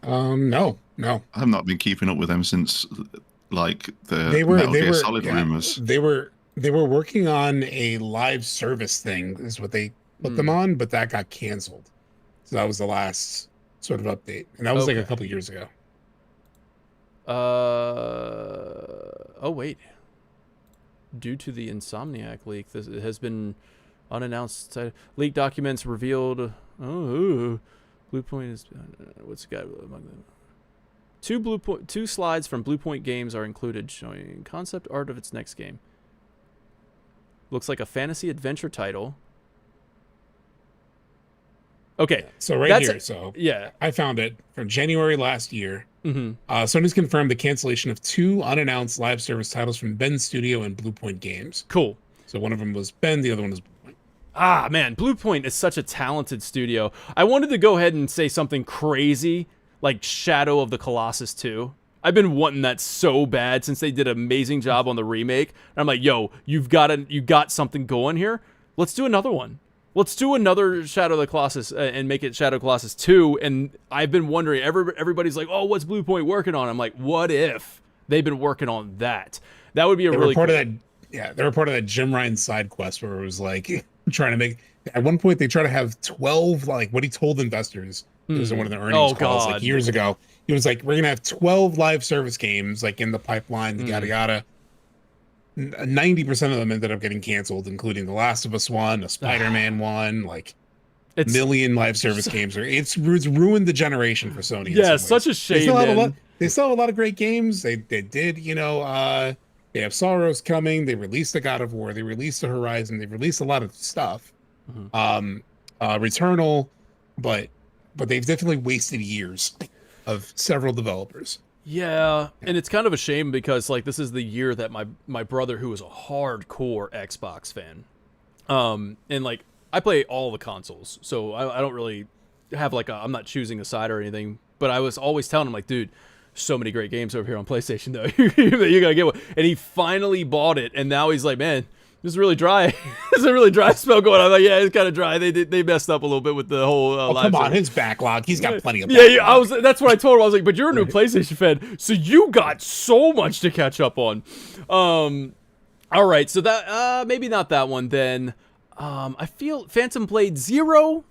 No. I have not been keeping up with them since like the They were Metal they Gear were Solid yeah, rumors. They were working on a live service thing is what they put them on, but that got canceled. So that was the last sort of update. And that was like a couple years ago. Oh wait. Due to the Insomniac leak, this it has been unannounced. Leaked documents revealed. Oh, Blue Point is what's got among them. Two slides from Blue Point Games are included, showing concept art of its next game. Looks like a fantasy adventure title. Okay, So right That's here, it. so yeah. I found it from January last year. Mm-hmm. Sony's confirmed the cancellation of 2 unannounced live service titles from Bend Studio and Blue Point Games. Cool. So one of them was Ben, the other one was Blue Point. Ah, man, Blue Point is such a talented studio. I wanted to go ahead and say something crazy, like Shadow of the Colossus 2. I've been wanting that so bad since they did an amazing job on the remake. And I'm like, yo, you got something going here. Let's do another one. Let's do another Shadow of the Colossus and make it Shadow Colossus 2. And I've been wondering, everybody's like, oh, what's Blue Point working on? I'm like, what if they've been working on that? That would be a really cool. They were part of that Jim Ryan side quest where it was like trying to make. At one point, they try to have 12, like what he told investors. It was in one of the earnings calls like years ago. He was like, we're gonna have 12 live service games like in the pipeline, yada yada. 90% of them ended up getting canceled, including The Last of Us 1, a Spider-Man 1, like it's million live service games. It's ruined the generation for Sony. Yeah, such a shame. They still have a lot of great games. They did, you know, they have Sorrows coming. They released the God of War. They released the Horizon. They released a lot of stuff. Returnal, but they've definitely wasted years of several developers. Yeah, and it's kind of a shame because like this is the year that my brother, who is a hardcore Xbox fan, and like I play all the consoles, so I don't really have like I'm not choosing a side or anything. But I was always telling him like, dude, so many great games over here on PlayStation though. You gotta get one. And he finally bought it, and now he's like, man, this is really dry. There's a really dry spell going on. I'm like, yeah, it's kind of dry. They messed up a little bit with the whole live come on, service. his backlog. He's got plenty of backlog. Yeah, that's what I told him. I was like, but you're a new PlayStation fan, so you got so much to catch up on. All right, so that maybe not that one then. I feel Phantom Blade 0,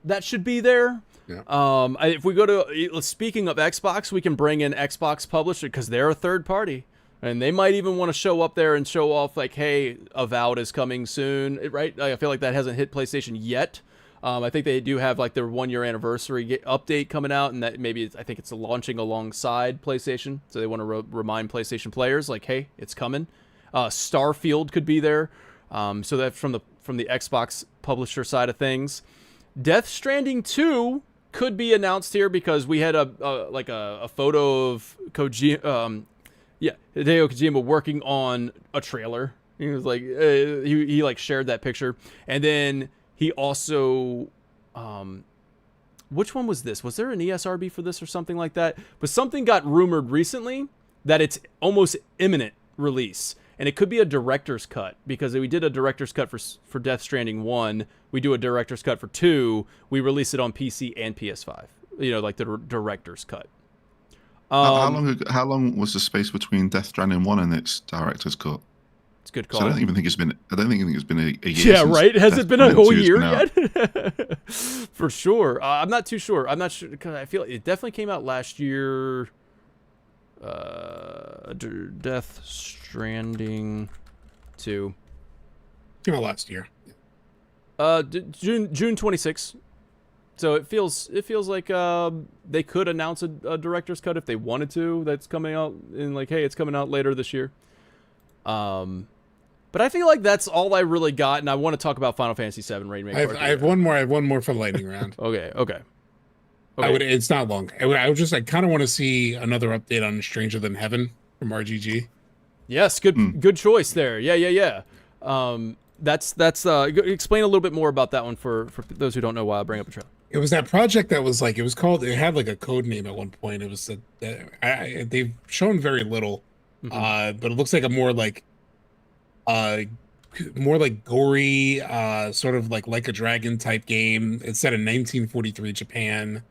that should be there. Yeah. If we go to, speaking of Xbox, we can bring in Xbox publisher because they're a third party. And they might even want to show up there and show off, like, hey, Avowed is coming soon, right? I feel like that hasn't hit PlayStation yet. I think they do have, like, their 1-year anniversary update coming out, and that maybe I think it's launching alongside PlayStation. So they want to remind PlayStation players, like, hey, it's coming. Starfield could be there. So that from the Xbox publisher side of things. Death Stranding 2 could be announced here because we had a photo of Hideo Kojima working on a trailer. He was like, he like shared that picture, and then he also, which one was this? Was there an ESRB for this or something like that? But something got rumored recently that it's almost imminent release, and it could be a director's cut because we did a director's cut for Death Stranding 1. We do a director's cut for 2. We release it on PC and PS5. You know, like the director's cut. How long was the space between Death Stranding 1 and its director's cut? It's a good call. So I don't even think it's been a year. Yeah, right. Has it been a whole year yet? For sure. I'm not too sure. I'm not sure because I feel it definitely came out last year. Death Stranding 2 came out last year. June 26th. So it feels like they could announce a director's cut if they wanted to. That's coming out in like, hey, it's coming out later this year. But I feel like that's all I really got, and I want to talk about Final Fantasy VII Remake. I have one more. I have one more for the lightning round. Okay. It's not long. I kind of want to see another update on Stranger Than Heaven from RGG. Yes, good choice there. Yeah. That's explain a little bit more about that one for those who don't know why I bring up a trailer. It was that project that was like, it had like a code name at one point. It was they've shown very little, but it looks like a more like gory, sort of like a dragon type game. It's set in 1943 Japan,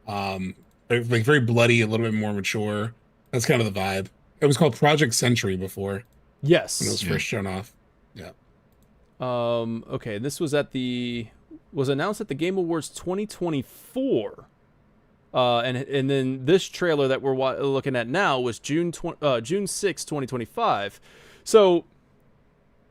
like very bloody, a little bit more mature. That's kind of the vibe. It was called Project Century before. Yes, when it was first shown off. Yeah. Okay, this was announced at the Game Awards 2024. And then this trailer that we're looking at now was June 6, 2025. So,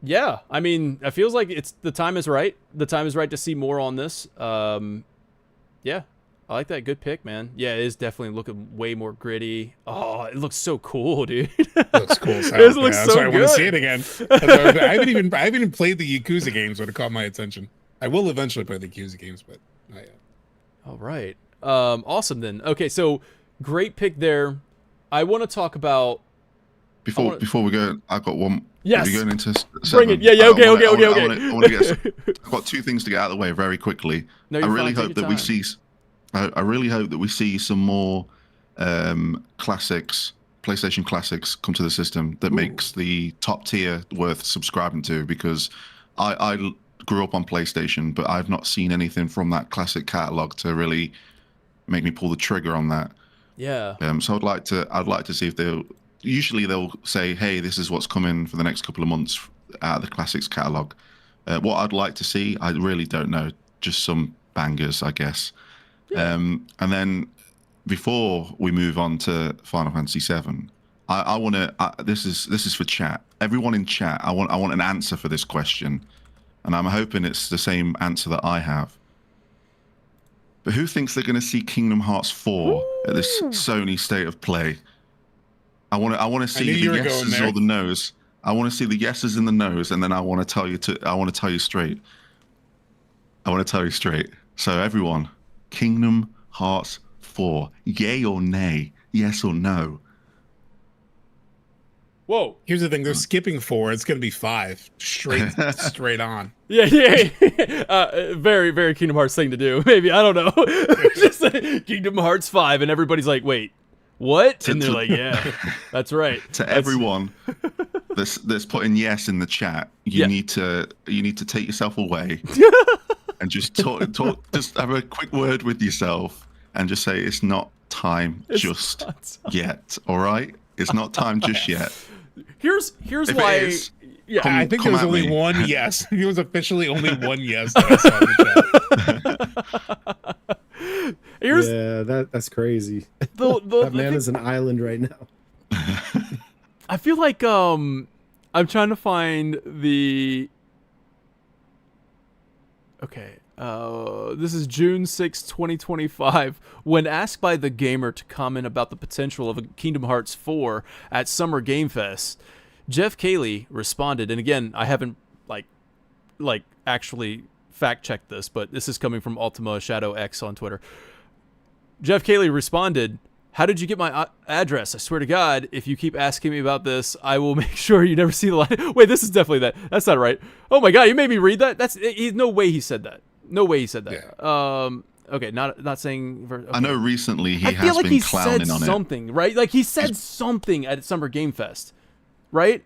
yeah, I mean, it feels like the time is right. The time is right to see more on this. Yeah, I like that. Good pick, man. Yeah, it is definitely looking way more gritty. Oh, it looks so cool, dude. It looks cool. It looks so good. I want to see it again. I haven't even played the Yakuza games when it caught my attention. I will eventually play the Yakuza games, but not yet. All right. Awesome then. Okay, so great pick there. I want to talk about before we go. I got one Yes. We're going into Bring it. 7. Yeah. Okay. I want to get. I've got 2 things to get out of the way very quickly. No, I you're really fine. hope Take that your we time. see. I really hope that we see some more classics, PlayStation classics, come to the system that makes the top tier worth subscribing to. Because I grew up on PlayStation, but I've not seen anything from that classic catalog to really make me pull the trigger on that. Yeah. So I'd like to see if they'll. Usually they'll say, "Hey, this is what's coming for the next couple of months out of the classics catalog." What I'd like to see, I really don't know. Just some bangers, I guess. Yeah. And then before we move on to Final Fantasy VII, I want to. This is for chat. Everyone in chat, I want an answer for this question, and I'm hoping it's the same answer that I have. But who thinks they're going to see Kingdom Hearts 4 at this Sony State of Play? I want to see the yeses or the nos. I want to see the yeses and the nos, and then I want to tell you straight. I want to tell you straight. So everyone, Kingdom Hearts 4, yay or nay, yes or no? Whoa. Here's the thing: they're skipping 4. It's gonna be 5, straight on. Yeah. Very, very Kingdom Hearts thing to do. Maybe, I don't know. Just like, Kingdom Hearts 5, and everybody's like, wait, what? And they're like, yeah, that's right. Everyone that's putting yes in the chat, you need to take yourself away and just talk, just have a quick word with yourself and just say it's not time just yet. All right, it's not time just yet. Here's If why. it is, Yeah, I think there come was at only me. one yes. It was officially only one yes that I saw in the chat. here's Yeah, that's crazy. the That man thing- is an island right now. I feel like I'm trying to find the. Okay. This is June 6, 2025. When asked by the gamer to comment about the potential of a Kingdom Hearts 4 at Summer Game Fest, Jeff Cayley responded, and again, I haven't like actually fact checked this, but this is coming from Ultima Shadow X on Twitter. Jeff Cayley responded, "How did you get my address? I swear to God, if you keep asking me about this, I will make sure you never see the light." Wait, this is definitely that. That's not right. Oh my God, you made me read that? No way he said that. No way he said that. Yeah. Okay, not saying. Okay. I know recently he I feel has like been he clowning said on it. something, right? Like he said something at Summer Game Fest, right?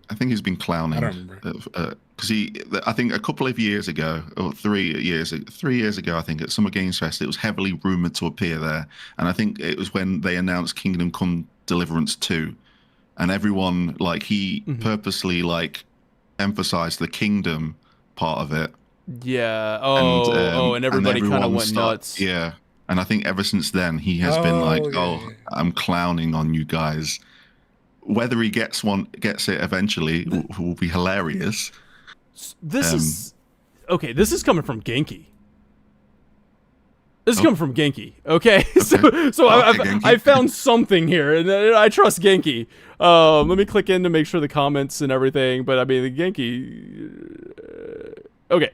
I think he's been clowning. I don't remember. Because I think a couple of years ago, or 3 years ago, I think at Summer Games Fest, it was heavily rumored to appear there, and I think it was when they announced Kingdom Come Deliverance 2, and everyone he purposely emphasized the kingdom part of it. Yeah. And And everybody kind of everyone went nuts. Yeah, and I think ever since then he has been like, yeah. I'm clowning on you guys. Whether he gets it eventually will be hilarious. This is okay. This is coming from Genki. This is coming from Genki. Okay, so Genki. I found something here, and I trust Genki. Let me click in to make sure the comments and everything. But I mean, the Genki. Okay,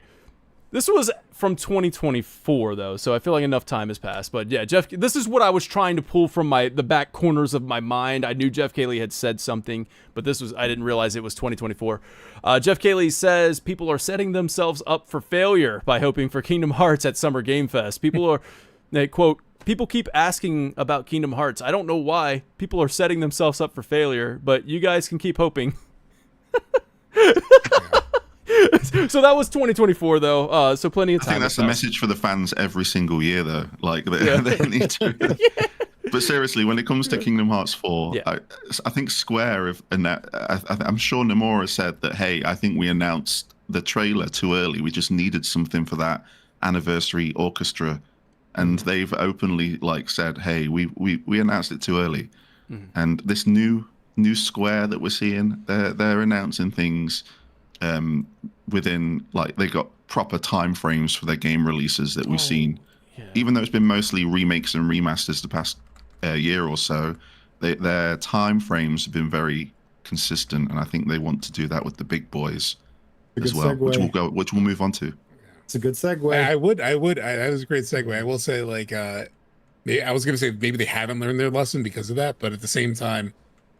this was from 2024 though, so I feel like enough time has passed. But yeah, Jeff, this is what I was trying to pull from the back corners of my mind. I knew Jeff Cayley had said something, but I didn't realize it was 2024. Jeff Cayley says people are setting themselves up for failure by hoping for Kingdom Hearts at Summer Game Fest. People are, they quote, "People keep asking about Kingdom Hearts. I don't know why. People are setting themselves up for failure, but you guys can keep hoping." So that was 2024 though, so plenty of time. I think that's the message for the fans every single year though. They need to. But seriously, when it comes to Kingdom Hearts 4, I think Square I'm sure Nomura said that, hey, I think we announced the trailer too early. We just needed something for that anniversary orchestra, and they've openly said, hey, we announced it too early. And this new Square that we're seeing, they're announcing things within they got proper time frames for their game releases that we've seen. Even though it's been mostly remakes and remasters the past year or so, their time frames have been very consistent, and I think they want to do that with the big boys as well, which we'll move on to. It's a good segue. I would. That was a great segue. I will say, I was gonna say maybe they haven't learned their lesson because of that, but at the same time,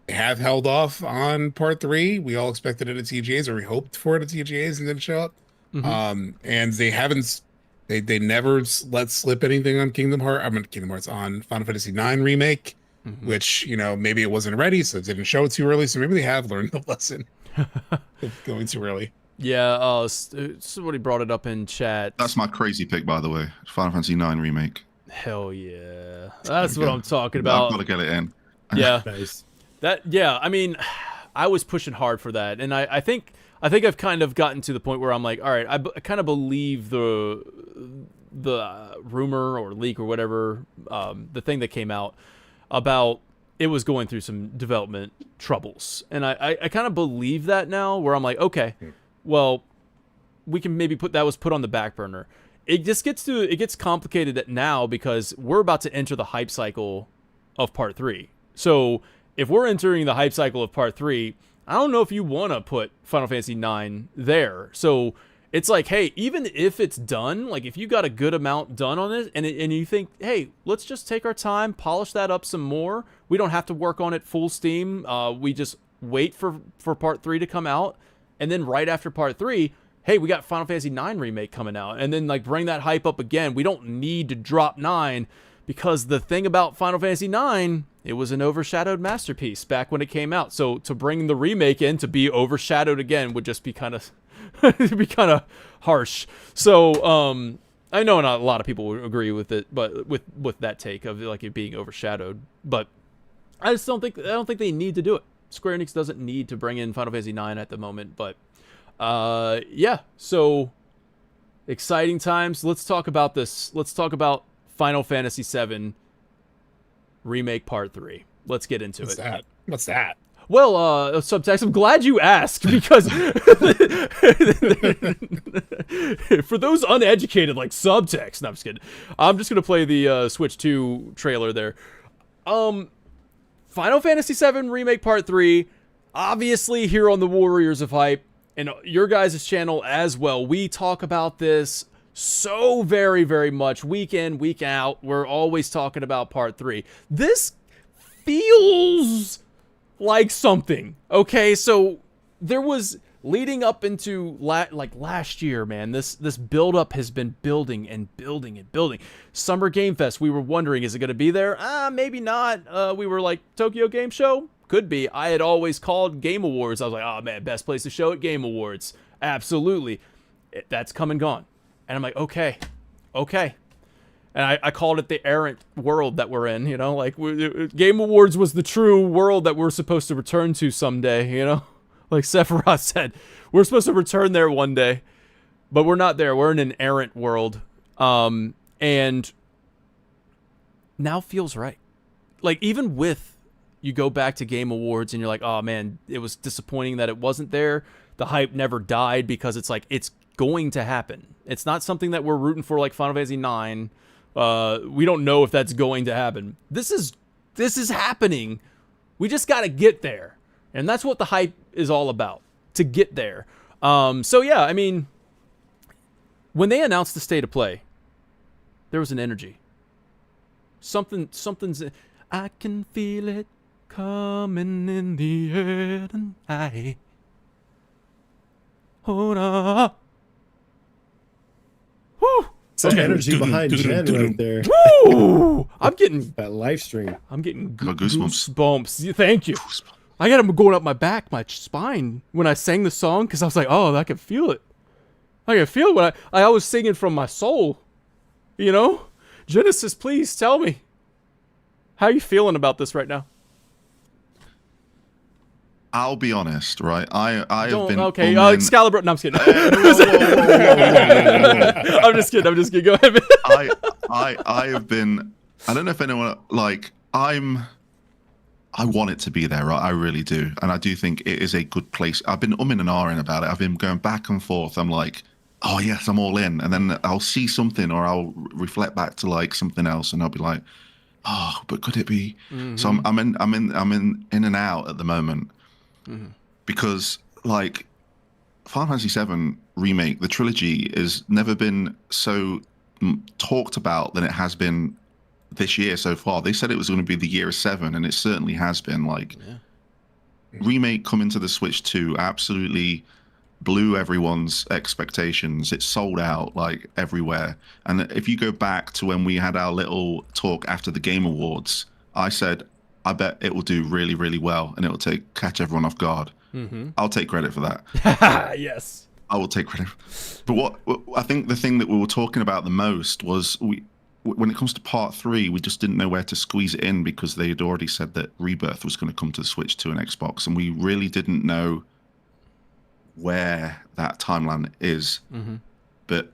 They have held off on part 3. We all expected it at TGAs, or we hoped for it at TGAs, and didn't show up. And they haven't. They never let slip anything on Kingdom Hearts. I mean, Kingdom Hearts on Final Fantasy IX remake, which maybe it wasn't ready, so it didn't show it too early. So maybe they have learned the lesson of going too early. Yeah, somebody brought it up in chat. That's my crazy pick, by the way. Final Fantasy IX remake. Hell yeah, that's what I'm talking about. I've got to get it in. Yeah, Nice. I mean, I was pushing hard for that, and I think I've kind of gotten to the point where I'm like, all right, I kind of believe the rumor or leak or whatever, the thing that came out about it was going through some development troubles, and I kind of believe that now, where I'm like, okay, well, we can maybe put on the back burner. It just gets complicated now because we're about to enter the hype cycle of part 3. So if we're entering the hype cycle of part 3, I don't know if you want to put Final Fantasy IX there. So it's like, hey, even if it's done, like if you got a good amount done on it, and you think, hey, let's just take our time, polish that up some more. We don't have to work on it full steam. We just wait for part 3 to come out, and then right after part 3, hey, we got Final Fantasy IX remake coming out, and then like bring that hype up again. We don't need to drop 9, because the thing about Final Fantasy IX, it was an overshadowed masterpiece back when it came out. So to bring the remake in to be overshadowed again would just be kind of harsh. So I know not a lot of people would agree with it, but with that take of like it being overshadowed. But I don't think they need to do it. Square Enix doesn't need to bring in Final Fantasy IX at the moment, but yeah, so exciting times. Let's talk about this. Let's talk about Final Fantasy VII Remake Part 3. Let's get into it. What's that? Well, Subtext, I'm glad you asked, because for those uneducated like Subtext, no, I'm just kidding. I'm just going to play the Switch 2 trailer there. Final Fantasy VII Remake Part 3, obviously here on the Warriors of Hype, and your guys' channel as well. We talk about this so very, very much, week in, week out. We're always talking about Part 3. This feels like something. Okay, so there was leading up into last year, man. This build-up has been building and building and building. Summer Game Fest, we were wondering, is it going to be there? Maybe not. We were like, Tokyo Game Show? Could be. I had always called Game Awards. I was like, oh man, best place to show at Game Awards. Absolutely. That's come and gone. And I'm like, okay. And I called it the errant world that we're in, like Game Awards was the true world that we're supposed to return to someday, like Sephiroth said, we're supposed to return there one day, but we're not there. We're in an errant world. And now feels right. Like even with, you go back to Game Awards and you're like, oh man, it was disappointing that it wasn't there. The hype never died, because it's like, it's going to happen. It's not something that we're rooting for like Final Fantasy IX. We don't know if that's going to happen. This is happening. We just got to get there. And that's what the hype is all about, to get there. So yeah, I mean, when they announced the state of play, there was an energy. Something's, I can feel it coming in the air tonight. Hold up. Woo! Some energy behind Jen right there. Woo! I'm getting That live stream. I'm getting Goosebumps. goosebumps. Thank you. I got them going up my back, my spine when I sang the song, because I was like, oh, I can feel it. I can feel it when I was singing from my soul. Genesis, please tell me. How are you feeling about this right now? I'll be honest, right? I have been okay. Excalibur. No, I'm just kidding. I'm just kidding. Go ahead. I have been. I don't know if anyone like. I want it to be there, right? I really do, and I do think it is a good place. I've been umming and ahhing about it. I've been going back and forth. I'm like, oh yes, I'm all in, and then I'll see something, or I'll reflect back to like something else, and I'll be like, oh, but could it be? Mm-hmm. So I'm in and out at the moment. Mm-hmm. Because like Final Fantasy VII Remake, the trilogy has never been so talked about than it has been this year so far. They said it was going to be the year of 7, and it certainly has been. Like, Remake coming to the Switch 2 absolutely blew everyone's expectations. It sold out like everywhere. And if you go back to when we had our little talk after the Game Awards, I said, I bet it will do really, really well and it will catch everyone off guard. I'll take credit for that. Yes. I will take credit. But what I think the thing that we were talking about the most was when it comes to part 3, we just didn't know where to squeeze it in because they had already said that Rebirth was going to come to the Switch 2 and Xbox, and we really didn't know where that timeline is. But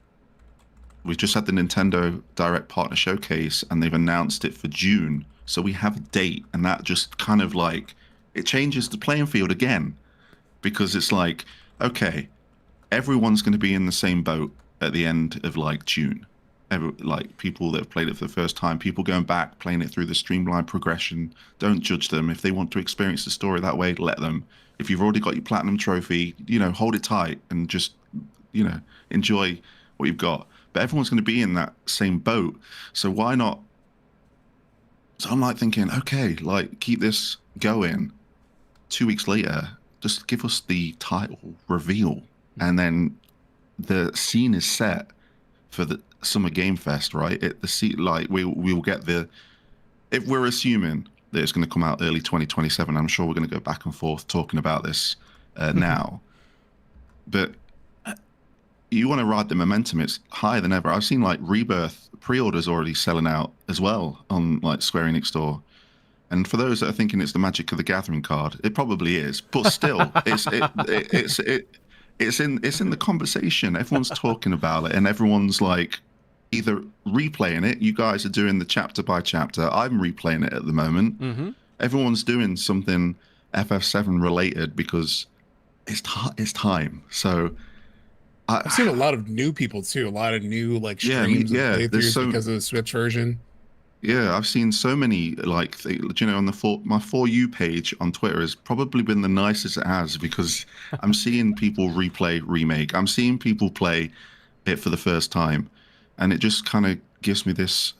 we've just had the Nintendo Direct Partner Showcase, and they've announced it for June, so we have a date, and that just kind of like, it changes the playing field again, because it's like, okay, everyone's going to be in the same boat at the end of like June. Like people that have played it for the first time, people going back, playing it through the streamlined progression. Don't judge them. If they want to experience the story that way, let them. If you've already got your platinum trophy, hold it tight and just, enjoy what you've got. But everyone's going to be in that same boat. So why not? So I'm like thinking, okay, like keep this going. 2 weeks later, just give us the title reveal. And then the scene is set for the Summer Game Fest, right? We will get if we're assuming that it's going to come out early 2027, I'm sure we're going to go back and forth talking about this now. But you want to ride the momentum, it's higher than ever. I've seen like Rebirth pre-orders already selling out as well on like Square Enix store. And for those that are thinking it's the Magic of the Gathering card, it probably is, but still, it's in the conversation. Everyone's talking about it, and everyone's like either replaying it. You guys are doing the chapter by chapter. I'm replaying it at the moment. Everyone's doing something FF7 related because it's time. So I've seen a lot of new people too. A lot of new like streams and playthroughs because of the Switch version. Yeah, I've seen so many like on my For You page on Twitter has probably been the nicest it has, because I'm seeing people replay Remake. I'm seeing people play it for the first time, and it just kind of gives me this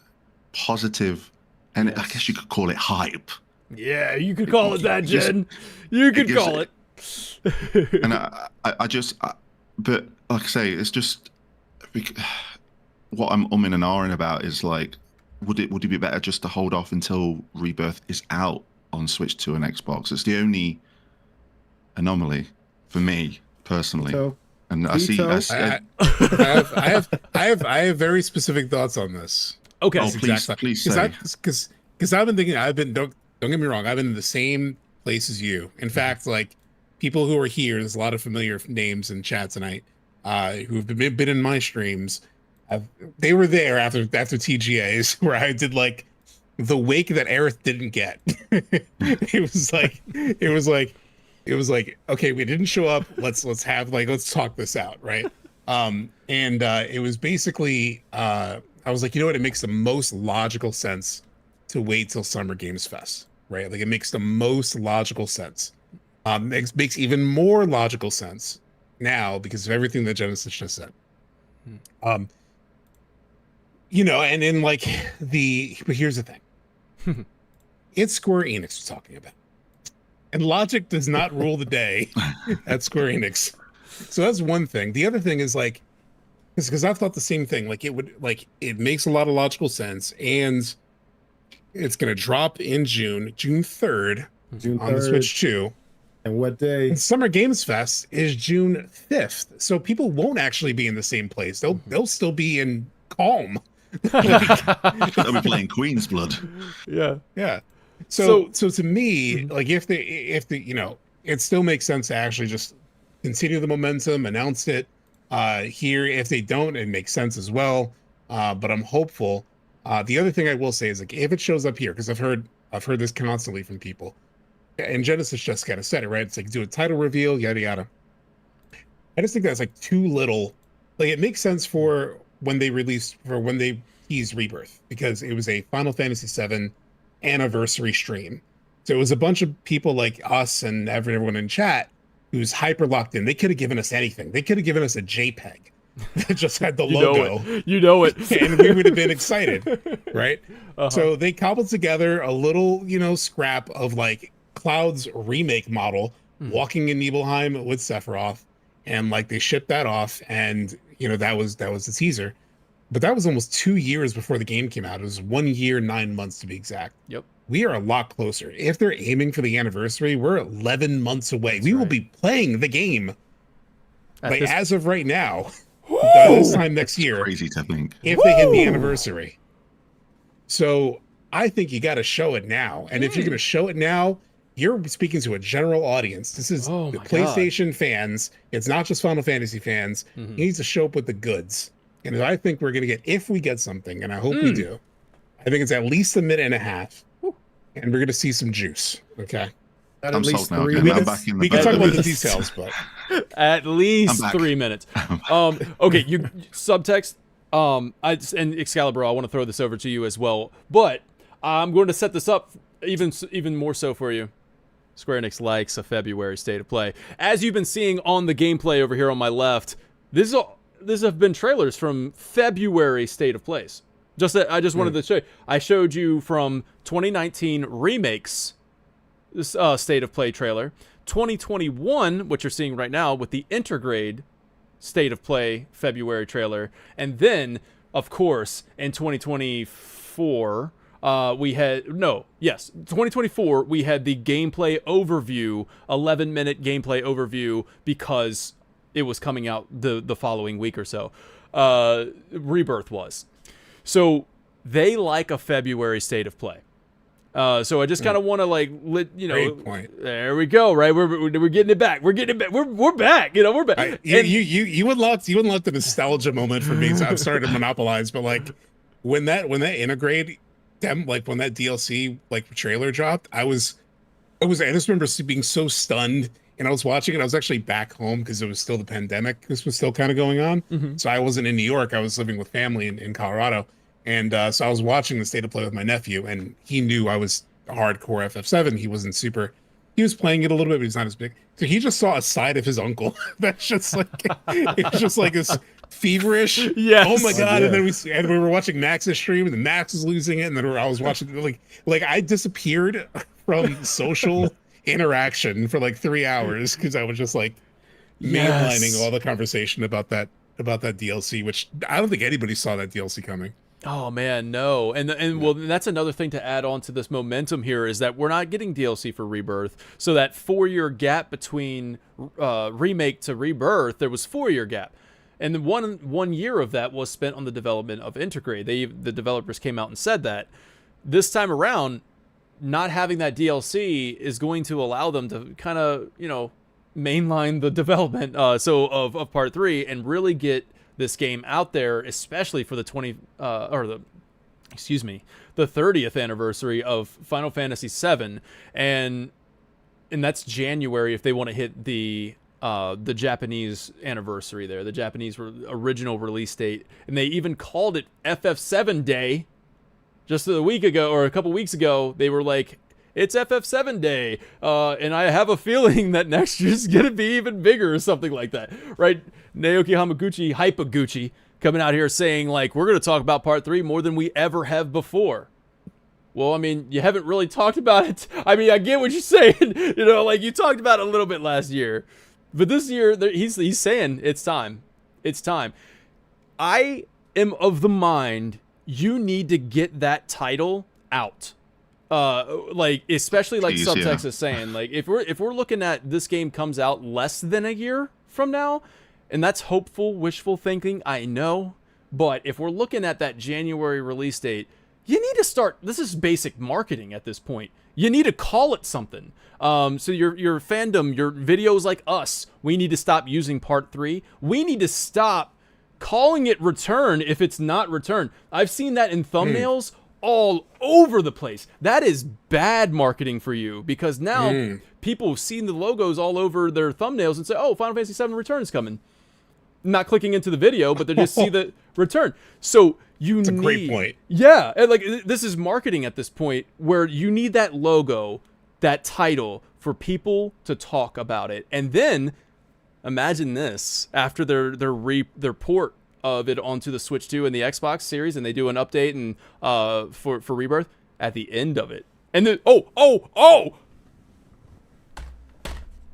positive, and I guess you could call it hype. Yeah, you could call it that, Jen. You could call it. And but like I say, it's just what I'm umming and ahhing about is like, would it be better just to hold off until Rebirth is out on Switch 2 and Xbox? It's the only anomaly for me personally. And I have very specific thoughts on this. Okay, please say. Because I've been thinking, don't get me wrong, I've been in the same place as you. In fact, like people who are here, there's a lot of familiar names in chat tonight who've been in my streams. They were there after TGAs where I did like the wake that Aerith didn't get. it was like, okay, we didn't show up. Let's talk this out, right? It was basically I was like, you know what? It makes the most logical sense to wait till Summer Games Fest, right? Like it makes the most logical sense. It makes even more logical sense now because of everything that Genesis just said. And then like but here's the thing. It's Square Enix we're talking about. And logic does not rule the day at Square Enix. So that's one thing. The other thing is like, because I've thought the same thing. Like it makes a lot of logical sense, and it's gonna drop in June 3rd on the Switch 2. And what day? And Summer Games Fest is June 5th. So people won't actually be in the same place. They'll still be in Calm. They'll be playing Queen's Blood. Yeah. So to me, like if the it still makes sense to actually just continue the momentum, announce it here. If they don't, it makes sense as well. But I'm hopeful. The other thing I will say is like if it shows up here, because I've heard this constantly from people, and Genesis just kind of said it, right? It's like do a title reveal, yada yada. I just think that's like too little. Like it makes sense for when they teased Rebirth, because it was a Final Fantasy VII anniversary stream. So it was a bunch of people like us and everyone in chat who's hyper locked in. They could have given us anything. They could have given us a JPEG that just had the logo. You know it. And we would have been excited, right? So they cobbled together a little, scrap of like Cloud's remake model walking in Nibelheim with Sephiroth, and like they shipped that off, and you know that was the teaser. But that was almost 2 years before the game came out. It was 1 year, 9 months to be exact. Yep. We are a lot closer. If they're aiming for the anniversary, we're 11 months away. That's we will right. be playing the game. But this- as of right now, this time next year, Crazy to think. if they hit the anniversary. So I think you got to show it now. And if you're going to show it now, you're speaking to a general audience. This is Oh the my PlayStation fans. It's not just Final Fantasy fans. Mhm. You need to show up with the goods. And I think we're going to get, if we get something, and I hope we do, I think it's at least a minute and a half. And we're going to see some juice. Okay. At I'm least sold now. 3 Okay, We now can, back in the we can bed. talk about the details, but At least I'm back. 3 minutes. Okay, you subtext. And Excalibur, I want to throw this over to you as well, but I'm going to set this up even more so for you. Square Enix likes a February state of play. As you've been seeing on the gameplay over here on my left, this have been trailers from February state of plays. I just wanted to show you. I showed you from 2019 remakes. This state of play trailer, 2021, what you're seeing right now with the Intergrade state of play February trailer, and then of course in 2024 2024 we had the gameplay overview, 11-minute gameplay overview, because it was coming out the following week or so. Rebirth was. So they like a February state of play. So I just kind of want to great point. There we go, right? We're getting it back. We're getting it back. We're back. We're back. You unlocked the nostalgia moment for me. So I'm sorry to monopolize, but like when that integrate them, like when that DLC like trailer dropped, I just remember being so stunned, and I was watching it. I was actually back home because it was still the pandemic. This was still kind of going on. So I wasn't in New York. I was living with family in Colorado. And so I was watching the state of play with my nephew, and he knew I was hardcore FF7. He was playing it a little bit, but he's not as big. So he just saw a side of his uncle. That's just like, it's just like this feverish. Yes. Oh my God. Yeah. And then we were watching Max's stream, and then Max was losing it. And then I was watching, like I disappeared from social interaction for like 3 hours because I was just like mainlining all the conversation about that DLC, which I don't think anybody saw that DLC coming. Oh man, no. Well, that's another thing to add on to this momentum here, is that we're not getting DLC for Rebirth. So that 4-year gap between remake to Rebirth, there was 4-year gap. And then one year of that was spent on the development of Intergrade. The developers came out and said that. This time around, not having that DLC is going to allow them to kind of, mainline the development of Part 3 and really get this game out there, especially for the 30th anniversary of Final Fantasy VII, and that's January if they want to hit the Japanese anniversary there, the Japanese original release date, and they even called it FF7 Day. Just a week ago or a couple weeks ago, they were like, it's FF7 Day, and I have a feeling that next year's gonna be even bigger or something like that, right? Naoki Hamaguchi, Hypaguchi, coming out here saying, like, we're gonna talk about Part 3 more than we ever have before. Well, I mean, you haven't really talked about it. I mean, I get what you're saying, like you talked about it a little bit last year, but this year he's saying it's time. It's time. I am of the mind you need to get that title out. Especially like Jeez, Subtext yeah. is saying, like if we're looking at this game comes out less than a year from now, and that's hopeful, wishful thinking, I know, but if we're looking at that January release date, you need to start. This is basic marketing at this point. You need to call it something. So your fandom, your videos like us, we need to stop using Part 3. We need to stop calling it Return if it's not Return. I've seen that in thumbnails all over the place. That is bad marketing for you, because now people have seen the logos all over their thumbnails and say, oh, Final Fantasy VII Return is coming. Not clicking into the video, but they just see the Return. So it's a great point. Yeah, and like this is marketing at this point where you need that logo, that title for people to talk about it. And then imagine this, after their port of it onto the Switch 2 and the Xbox Series, and they do an update and for Rebirth at the end of it. And then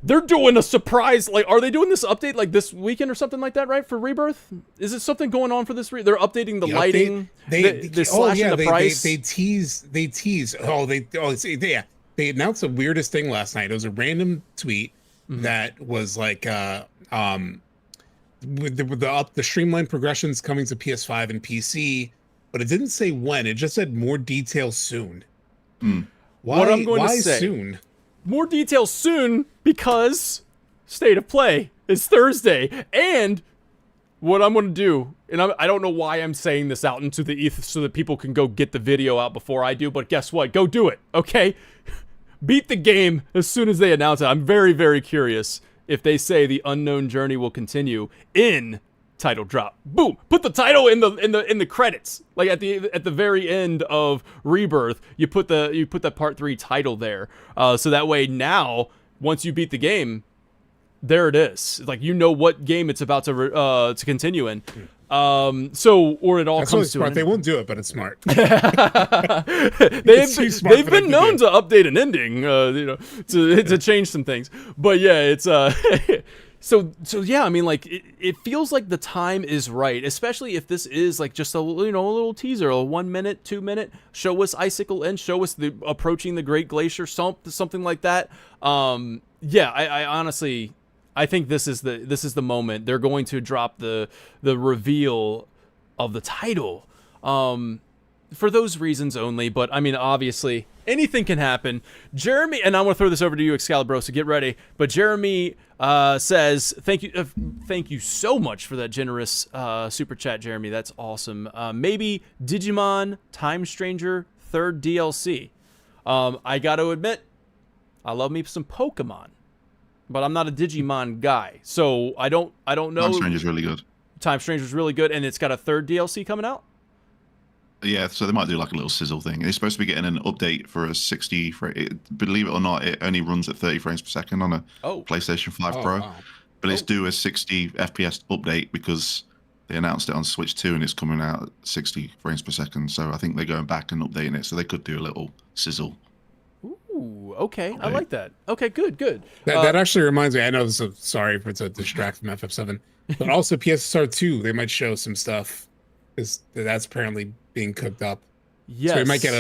They're doing a surprise. Like, are they doing this update like this weekend or something like that? Right, for Rebirth? Is it something going on for this? They're updating the lighting. They're slashing the price. They tease. They announced the weirdest thing last night. It was a random tweet that was like, with the streamlined progressions coming to PS5 and PC, but it didn't say when. It just said more details soon. What I'm going to say, soon? More details soon, because State of Play is Thursday. And what I'm going to do, and I don't know why I'm saying this out into the ether so that people can go get the video out before I do, but guess what? Go do it, okay? Beat the game as soon as they announce it. I'm very, very curious if they say the unknown journey will continue in title drop. Boom! Put the title in the credits. Like at the very end of Rebirth, you put that part 3 title there. So that way now, once you beat the game, there it is. Like, you know what game it's about to continue in. Or it all That's comes really to smart. an They won't do it, but it's smart. they've for them been to known do. to update an ending, to change some things. But yeah, it's so yeah. I mean, like it feels like the time is right, especially if this is like just a little teaser, a 1 minute, 2 minute. Show us Icicle End, show us the approaching the Great Glacier, something like that. Yeah, I honestly. I think this is the moment they're going to drop the reveal of the title, for those reasons only. But I mean, obviously, anything can happen. Jeremy, and I want to throw this over to you, Excalibur, so get ready. But Jeremy says, thank you so much for that generous super chat, Jeremy. That's awesome. Maybe Digimon Time Stranger 3rd DLC. I got to admit, I love me some Pokemon. But I'm not a Digimon guy, so I don't know. Time Stranger's really good. Time Stranger's really good, and it's got a 3rd DLC coming out. Yeah, so they might do like a little sizzle thing. It's supposed to be getting an update for a 60. Believe it or not, it only runs at 30 frames per second on a PlayStation 5 Pro. Wow. But it's due a 60 FPS update because they announced it on Switch 2 and it's coming out at 60 frames per second. So I think they're going back and updating it, so they could do a little sizzle. Ooh, okay, I like that. Okay, good. That actually reminds me. I know this is sorry for to distract from FF7, but also PSSR 2. They might show some stuff. That's apparently being cooked up. Yes. So we might get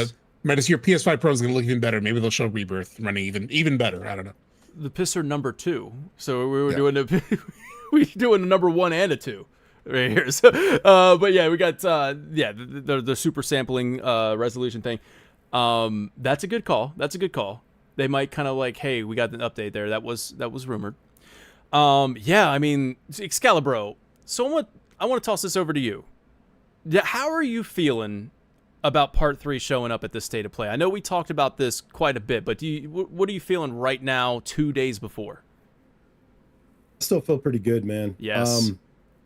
your PS5 Pro is going to look even better. Maybe they'll show Rebirth running even better. I don't know. The Pisser number 2. So we were doing a number 1 and a 2 right here. So, but yeah, we got the super sampling resolution thing. That's a good call. They might kind of like, hey, we got an update there. That was rumored. Yeah, I mean, Excalibur. So I want to toss this over to you. How are you feeling about part 3 showing up at this State of Play? I know we talked about this quite a bit, but what are you feeling right now, 2 days before? I still feel pretty good, man. Yes.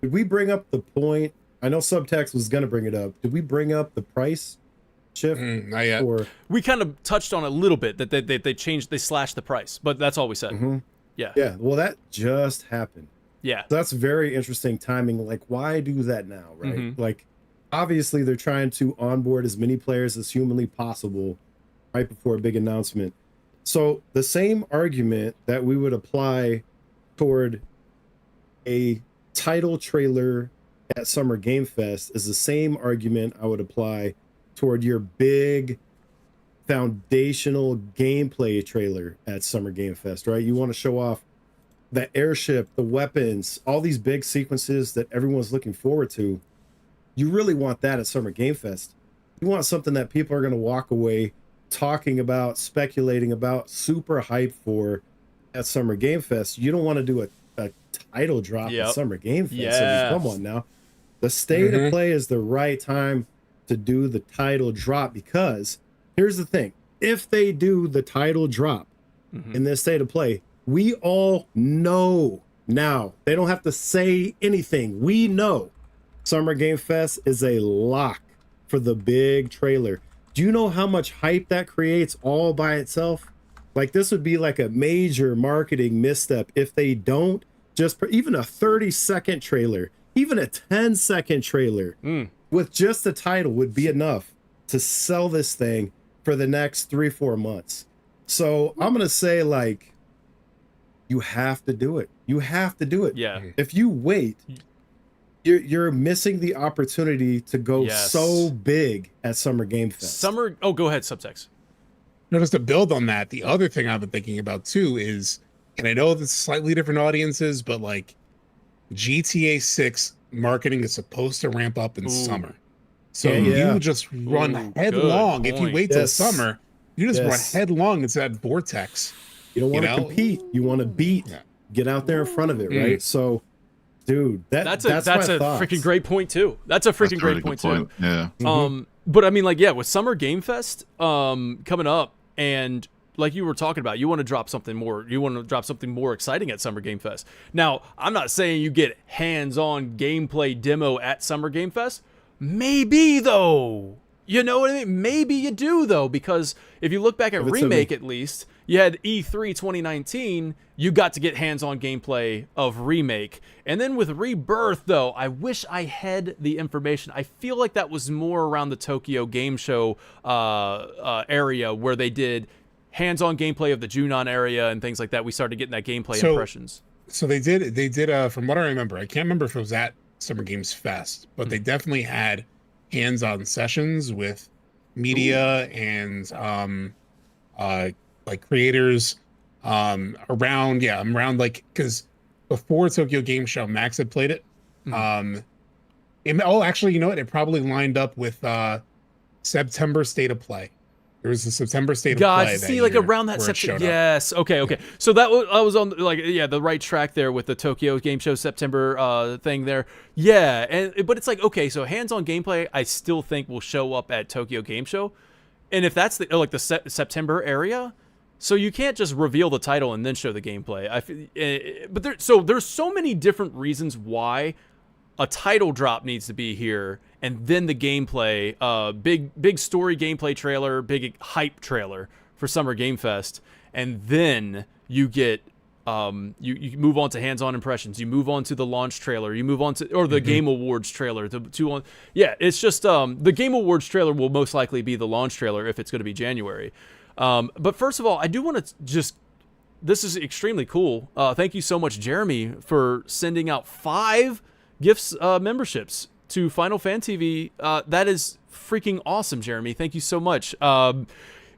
Did we bring up the point? I know Subtext was gonna bring it up. Did we bring up the price shift? Not yet. Or We kind of touched on a little bit that they slashed the price, but that's all we said. Yeah. Well, that just happened. Yeah. So that's very interesting timing. Like, why do that now, right? Like, obviously they're trying to onboard as many players as humanly possible right before a big announcement. So the same argument that we would apply toward a title trailer at Summer Game Fest is the same argument I would apply toward your big foundational gameplay trailer at Summer Game Fest, right? You want to show off the airship, the weapons, all these big sequences that everyone's looking forward to. You really want that at Summer Game Fest. You want something that people are going to walk away talking about, speculating about, super hyped for at Summer Game Fest. You don't want to do a title drop at Summer Game Fest. Yes. I mean, come on now. The State of Play is the right time to do the title drop, because here's the thing. If they do the title drop in this State of Play, we all know now. They don't have to say anything. We know Summer Game Fest is a lock for the big trailer. Do you know how much hype that creates all by itself? Like, this would be like a major marketing misstep if they don't even a 30-second trailer, even a 10-second trailer with just the title would be enough to sell this thing for the next 3-4 months. So I'm going to say, like, You have to do it. You have to do it. Yeah. If you wait, you're missing the opportunity to go Yes. so big at Summer Game Fest. Oh, go ahead, Subtext. No, just to build on that, the other thing I've been thinking about too is, and I know this is slightly different audiences, but like GTA 6 marketing is supposed to ramp up in summer. So Yeah. you just run Ooh, headlong. good If you point. wait till Yes. summer, you just Yes. run headlong into that vortex. You don't want to know? compete. You want to beat. Yeah. Get out there in front of it, right? So, dude, That's my a thoughts. freaking great point too. That's a freaking That's a great really point good too. Yeah. But I mean, like, yeah, with Summer Game Fest coming up, and like you were talking about, you want to drop something more. You want to drop something more exciting at Summer Game Fest. Now, I'm not saying you get hands-on gameplay demo at Summer Game Fest. Maybe though, you know what I mean? Maybe you do though, because if you look back at Give it to Remake, me. at least you had E3 2019. You got to get hands-on gameplay of Remake, and then with Rebirth, though, I wish I had the information. I feel like that was more around the Tokyo Game Show area where they did hands-on gameplay of the Junon area and things like that. We started getting that gameplay impressions. So they did from what I remember, I can't remember if it was at Summer Games Fest, but they definitely had hands-on sessions with media and like creators around like, because before Tokyo Game Show, Max had played it. Actually, you know what? It probably lined up with September State of Play. There was a September State of Play. Gosh, see, like around that September. Yes, okay. So I was on like the right track there with the Tokyo Game Show September thing there. Yeah, but it's like, okay, so hands-on gameplay, I still think will show up at Tokyo Game Show, and if that's the September area. So you can't just reveal the title and then show the gameplay. But there's so many different reasons why a title drop needs to be here, and then the gameplay, big story gameplay trailer, big hype trailer for Summer Game Fest, and then you get you move on to hands-on impressions, you move on to the launch trailer, you move on to the Game Awards trailer. It's just the Game Awards trailer will most likely be the launch trailer if it's going to be January. But first of all, I do want to this is extremely cool. Thank you so much, Jeremy, for sending out 5 gifts, memberships to Final Fan TV. That is freaking awesome, Jeremy. Thank you so much.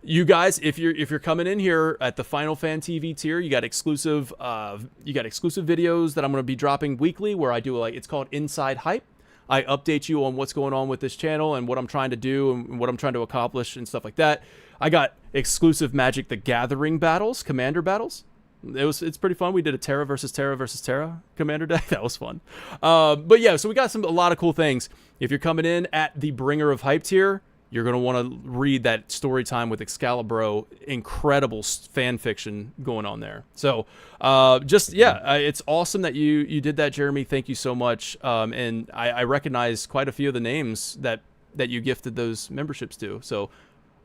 You guys, if you're coming in here at the Final Fan TV tier, you got exclusive videos that I'm going to be dropping weekly, where I do it's called Inside Hype. I update you on what's going on with this channel and what I'm trying to do and what I'm trying to accomplish and stuff like that. I got exclusive Magic the Gathering battles, commander battles. It's pretty fun. We did a Terra versus Terra commander deck. That was fun. But yeah, so we got a lot of cool things. If you're coming in at the Bringer of Hype tier, you're going to want to read that story time with Excalibro. Incredible fan fiction going on there. So it's awesome that you did that, Jeremy. Thank you so much. And I recognize quite a few of the names that you gifted those memberships to. So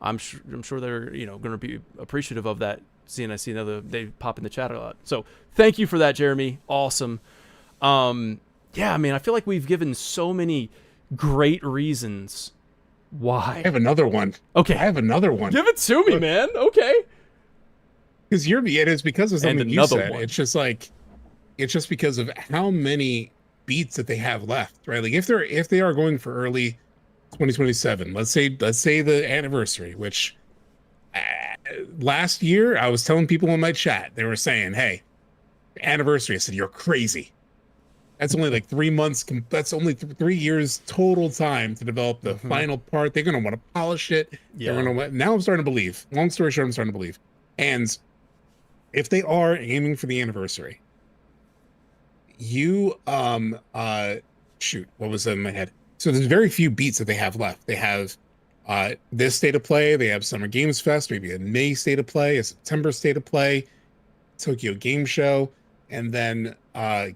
I'm sure they're going to be appreciative of that. I see another, they pop in the chat a lot. So thank you for that, Jeremy. Awesome. Yeah, I mean, I feel like we've given so many great reasons why. I have another one. Okay. I have another one. Give it to me, man. Okay. Because it's because of something you another said. one. It's just because of how many beats that they have left, right? Like if they are going for early 2027, let's say the anniversary, which last year I was telling people in my chat, they were saying, "Hey, anniversary." I said, "You're crazy. That's only like 3 months. That's only 3 years total time to develop the final part. They're gonna want to polish it. Yeah. Now I'm starting to believe. Long story short, I'm starting to believe. And if they are aiming for the anniversary, you shoot, what was in my head? So there's very few beats that they have left. They have this state of play. They have Summer Games Fest, maybe a May state of play, a September state of play, Tokyo Game Show, and then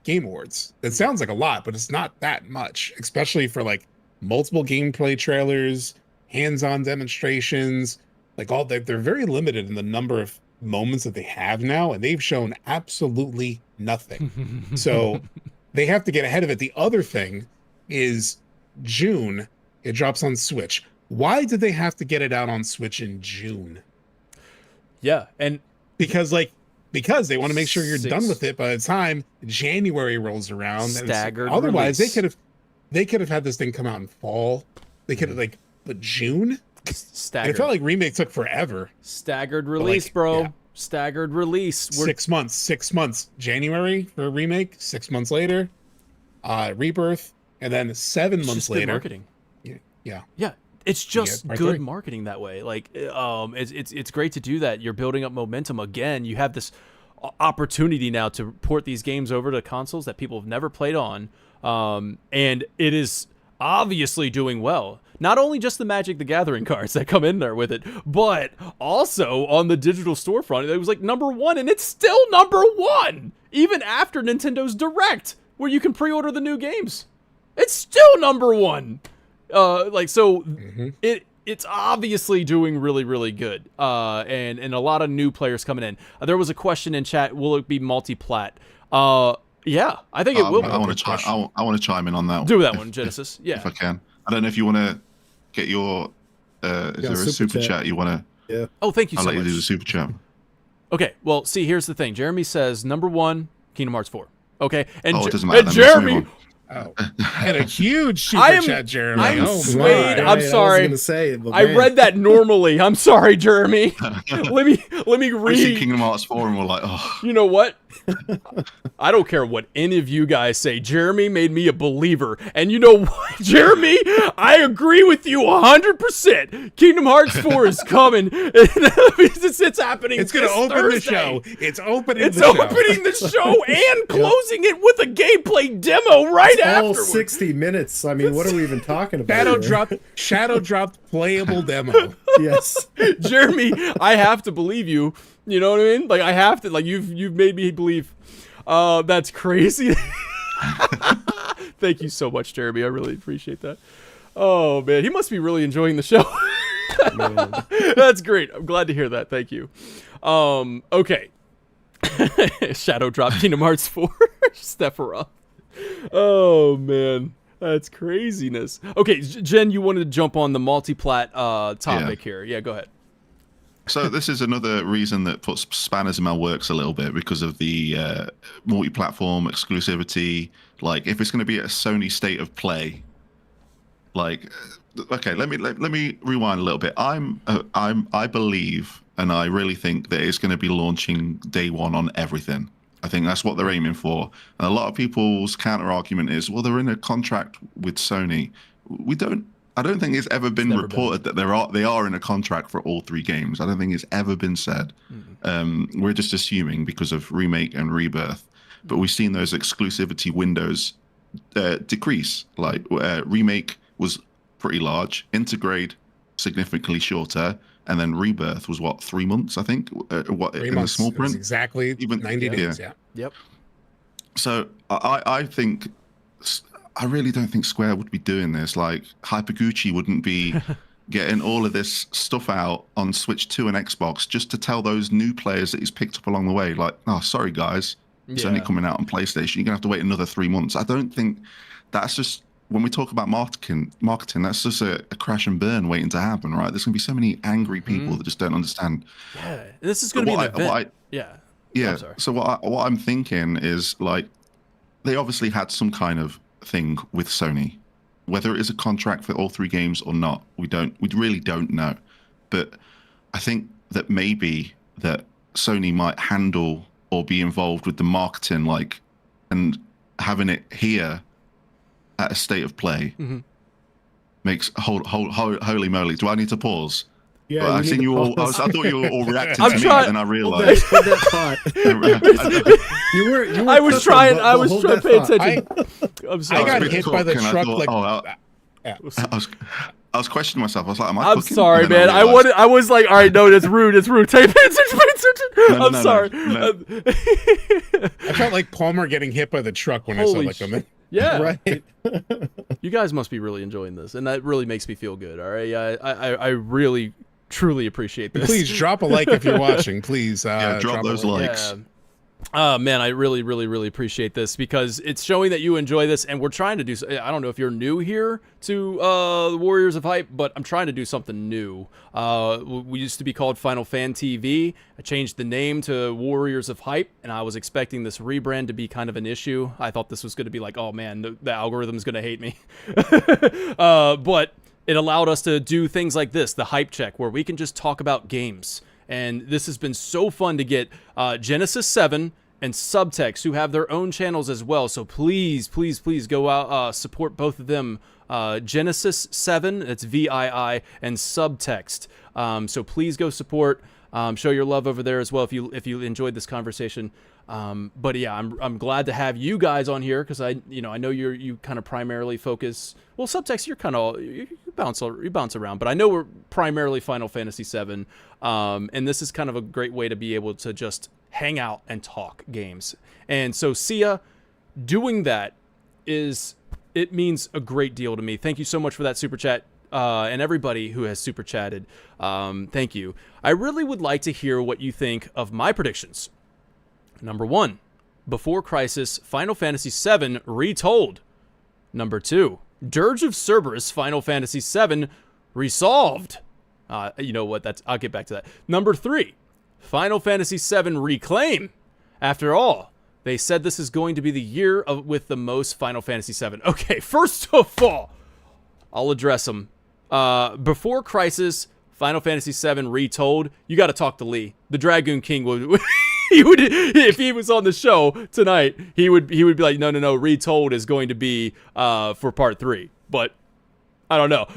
Game Awards. That sounds like a lot, but it's not that much, especially for like multiple gameplay trailers, hands-on demonstrations. Like they're very limited in the number of moments that they have now, and they've shown absolutely nothing. So they have to get ahead of it. The other thing is June, it drops on Switch. Why did they have to get it out on Switch in June? Yeah, and Because like because they want to make sure you're 6. done with it by the time January rolls around. Staggered Otherwise, release. they could have had this thing come out in fall. They could have but June. And Staggered. it felt like remake took forever. Staggered release, bro. yeah. Staggered release. 6 months. 6 months. January for a remake. 6 months later, Rebirth, and then 7 It's months just good later. marketing. Yeah. Yeah, it's just part good 3. marketing that way. Like, it's great to do that. You're building up momentum again. You have this opportunity now to port these games over to consoles that people have never played on, and it is obviously doing well. Not only just the Magic the Gathering cards that come in there with it, but also on the digital storefront. It was like #1, and it's still #1 even after Nintendo's Direct, where you can pre-order the new games. It's still #1. It's obviously doing really, really good. And a lot of new players coming in. There was a question in chat: will it be multi-plat? Yeah, I think it will. I want to chime in on that. Do that one, Genesis. Yeah, if I can. I don't know if you want to get your. Is there a super chat you want to? Yeah. Oh, thank you I'll so let much. you do the super chat. Okay, well, see, here's the thing. Jeremy says #1, Kingdom Hearts 4. Okay, and, Oh, it doesn't matter. and then. Let's move Jeremy. on. Oh, and a huge super I am- chat, Jeremy. I'm oh, swayed. my. I'm sorry. I was gonna say it, but I man. read that normally. I'm sorry, Jeremy. let me We see read. Kingdom Hearts 4 and we're like, oh. You know what? I don't care what any of you guys say. Jeremy made me a believer. And you know what, Jeremy? I agree with you 100%. Kingdom Hearts 4 is coming. It's happening. It's going to this open Thursday. the show. It's opening It's the show. opening the show and closing it with a gameplay demo right all afterwards. 60 minutes. I mean, what are we even talking about? Shadow dropped playable demo. Yes. Jeremy, I have to believe you. You know what I mean? Like, I have to. Like, you've made me believe. That's crazy. Thank you so much, Jeremy. I really appreciate that. Oh man, he must be really enjoying the show. That's great. I'm glad to hear that. Thank you. Okay. Shadow drop Kingdom Hearts 4. Sephiroth. Oh man. That's craziness. Okay, Jen, you wanted to jump on the multi-plat topic here. Yeah, go ahead. So this is another reason that puts spanners in my works a little bit because of the multi-platform exclusivity. Like, if it's going to be a Sony state of play, like, okay, let me rewind a little bit. I believe, and I really think that it's going to be launching day one on everything. I think that's what they're aiming for. And a lot of people's counter argument is, well, they're in a contract with Sony. I don't think it's ever been reported that they are in a contract for all 3 games. I don't think it's ever been said. Mm-hmm. We're just assuming because of Remake and Rebirth. But we've seen those exclusivity windows decrease. Like, Remake was pretty large, Intergrade significantly shorter, and then Rebirth was, 3 months, I think? 3 in months. the small It was print? exactly Even 90 days, yeah. Yep. So I think... I really don't think Square would be doing this. Like, Hypergucci wouldn't be getting all of this stuff out on Switch 2 and Xbox just to tell those new players that he's picked up along the way, like, oh, sorry, guys, it's only coming out on PlayStation. You're going to have to wait another 3 months. I don't think that's just, when we talk about marketing, that's just a crash and burn waiting to happen, right? There's going to be so many angry people that just don't understand. Yeah, this is going to be an event. Yeah. Yeah, so what I'm thinking is, like, they obviously had some kind of thing with Sony, whether it is a contract for all 3 games or not, we really don't know. But I think that maybe that Sony might handle or be involved with the marketing, like, and having it here at a state of play makes holy moly. Do I need to pause? Yeah, Well, I seen you all. I thought you were all reacting I'm to me, trying- but then I realized. Hold that thought. You were I was cooking, trying. but I was hold trying to that pay thought. attention. I'm I sorry. got been hit by the talking, I truck thought, like... yeah. I was questioning myself. I was like, am I I'm cooking? sorry, And then man. I realized- was like, all right, no, that's rude. It's rude. Pay attention. No, I'm no, sorry. no. I felt like Palmer getting hit by the truck when I saw Holy that coming. Yeah. Right. You guys must be really enjoying this, and that really makes me feel good. All right, I really truly appreciate this. Please drop a like if you're watching. Please Yeah, drop those a like. likes. Man, I really, really, really appreciate this because it's showing that you enjoy this, and we're trying to do. I don't know if you're new here to the Warriors of Hype, but I'm trying to do something new. We used to be called Final Fan TV. I changed the name to Warriors of Hype, and I was expecting this rebrand to be kind of an issue. I thought this was going to be like, oh man, the algorithm's going to hate me. But it allowed us to do things like this, the Hype Check, where we can just talk about games. And this has been so fun to get Genesis 7 and Subtext, who have their own channels as well. So please, please, please go out, support both of them. Genesis 7, that's VII, and Subtext. So please go support. Show your love over there as well if you enjoyed this conversation. But yeah, I'm glad to have you guys on here because I know you kind of primarily focus. Well, Subtext, you're kind of you bounce around, but I know we're primarily Final Fantasy 7. And this is kind of a great way to be able to just hang out and talk games. And so Sia, doing that it means a great deal to me. Thank you so much for that super chat. And everybody who has super chatted, thank you. I really would like to hear what you think of my predictions. Number 1, Before Crisis, Final Fantasy VII Retold. Number 2, Dirge of Cerberus, Final Fantasy VII Resolved. You know what? I'll get back to that. Number 3, Final Fantasy VII Reclaim. After all, they said this is going to be the year with the most Final Fantasy VII. Okay, first of all, I'll address them. Before Crisis, Final Fantasy VII Retold. You got to talk to Lee. The Dragoon King would. He would, if he was on the show tonight, he would be like, no, Retold is going to be for part 3. But I don't know.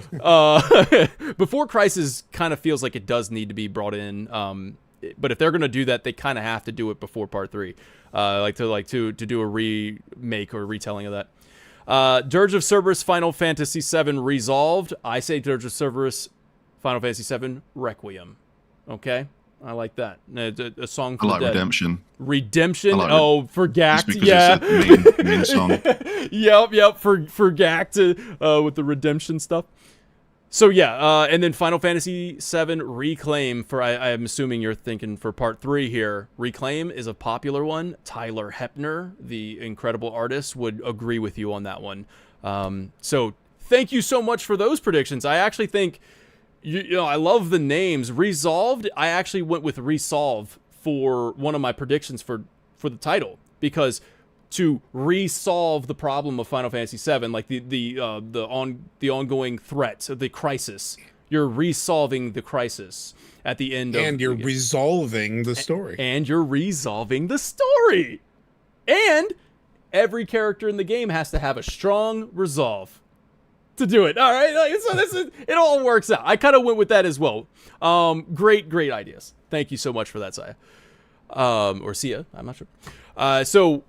Before Crisis kind of feels like it does need to be brought in. But if they're gonna do that, they kind of have to do it before part 3, to do a remake or retelling of that. Dirge of Cerberus, Final Fantasy VII Resolved. I say Dirge of Cerberus, Final Fantasy VII Requiem. Okay. I like that. A song for I like the dead. Redemption. Like for Gact, yeah. It's the main song. Yep. For Gact with the redemption stuff. So yeah, and then Final Fantasy VII Reclaim. I'm assuming you're thinking for part 3 here. Reclaim is a popular one. Tyler Hepner, the incredible artist, would agree with you on that one. So thank you so much for those predictions. I actually think. You know, I love the names. Resolved, I actually went with Resolve for one of my predictions for the title, because to resolve the problem of Final Fantasy VII, like the ongoing threat, the crisis, you're resolving the crisis at the end and you're resolving the story. And you're resolving the story. And every character in the game has to have a strong resolve to do it. All right, so it all works out. I kind of went with that as well. Great ideas. Thank you so much for that, Saya. Or Sia, I'm not sure. So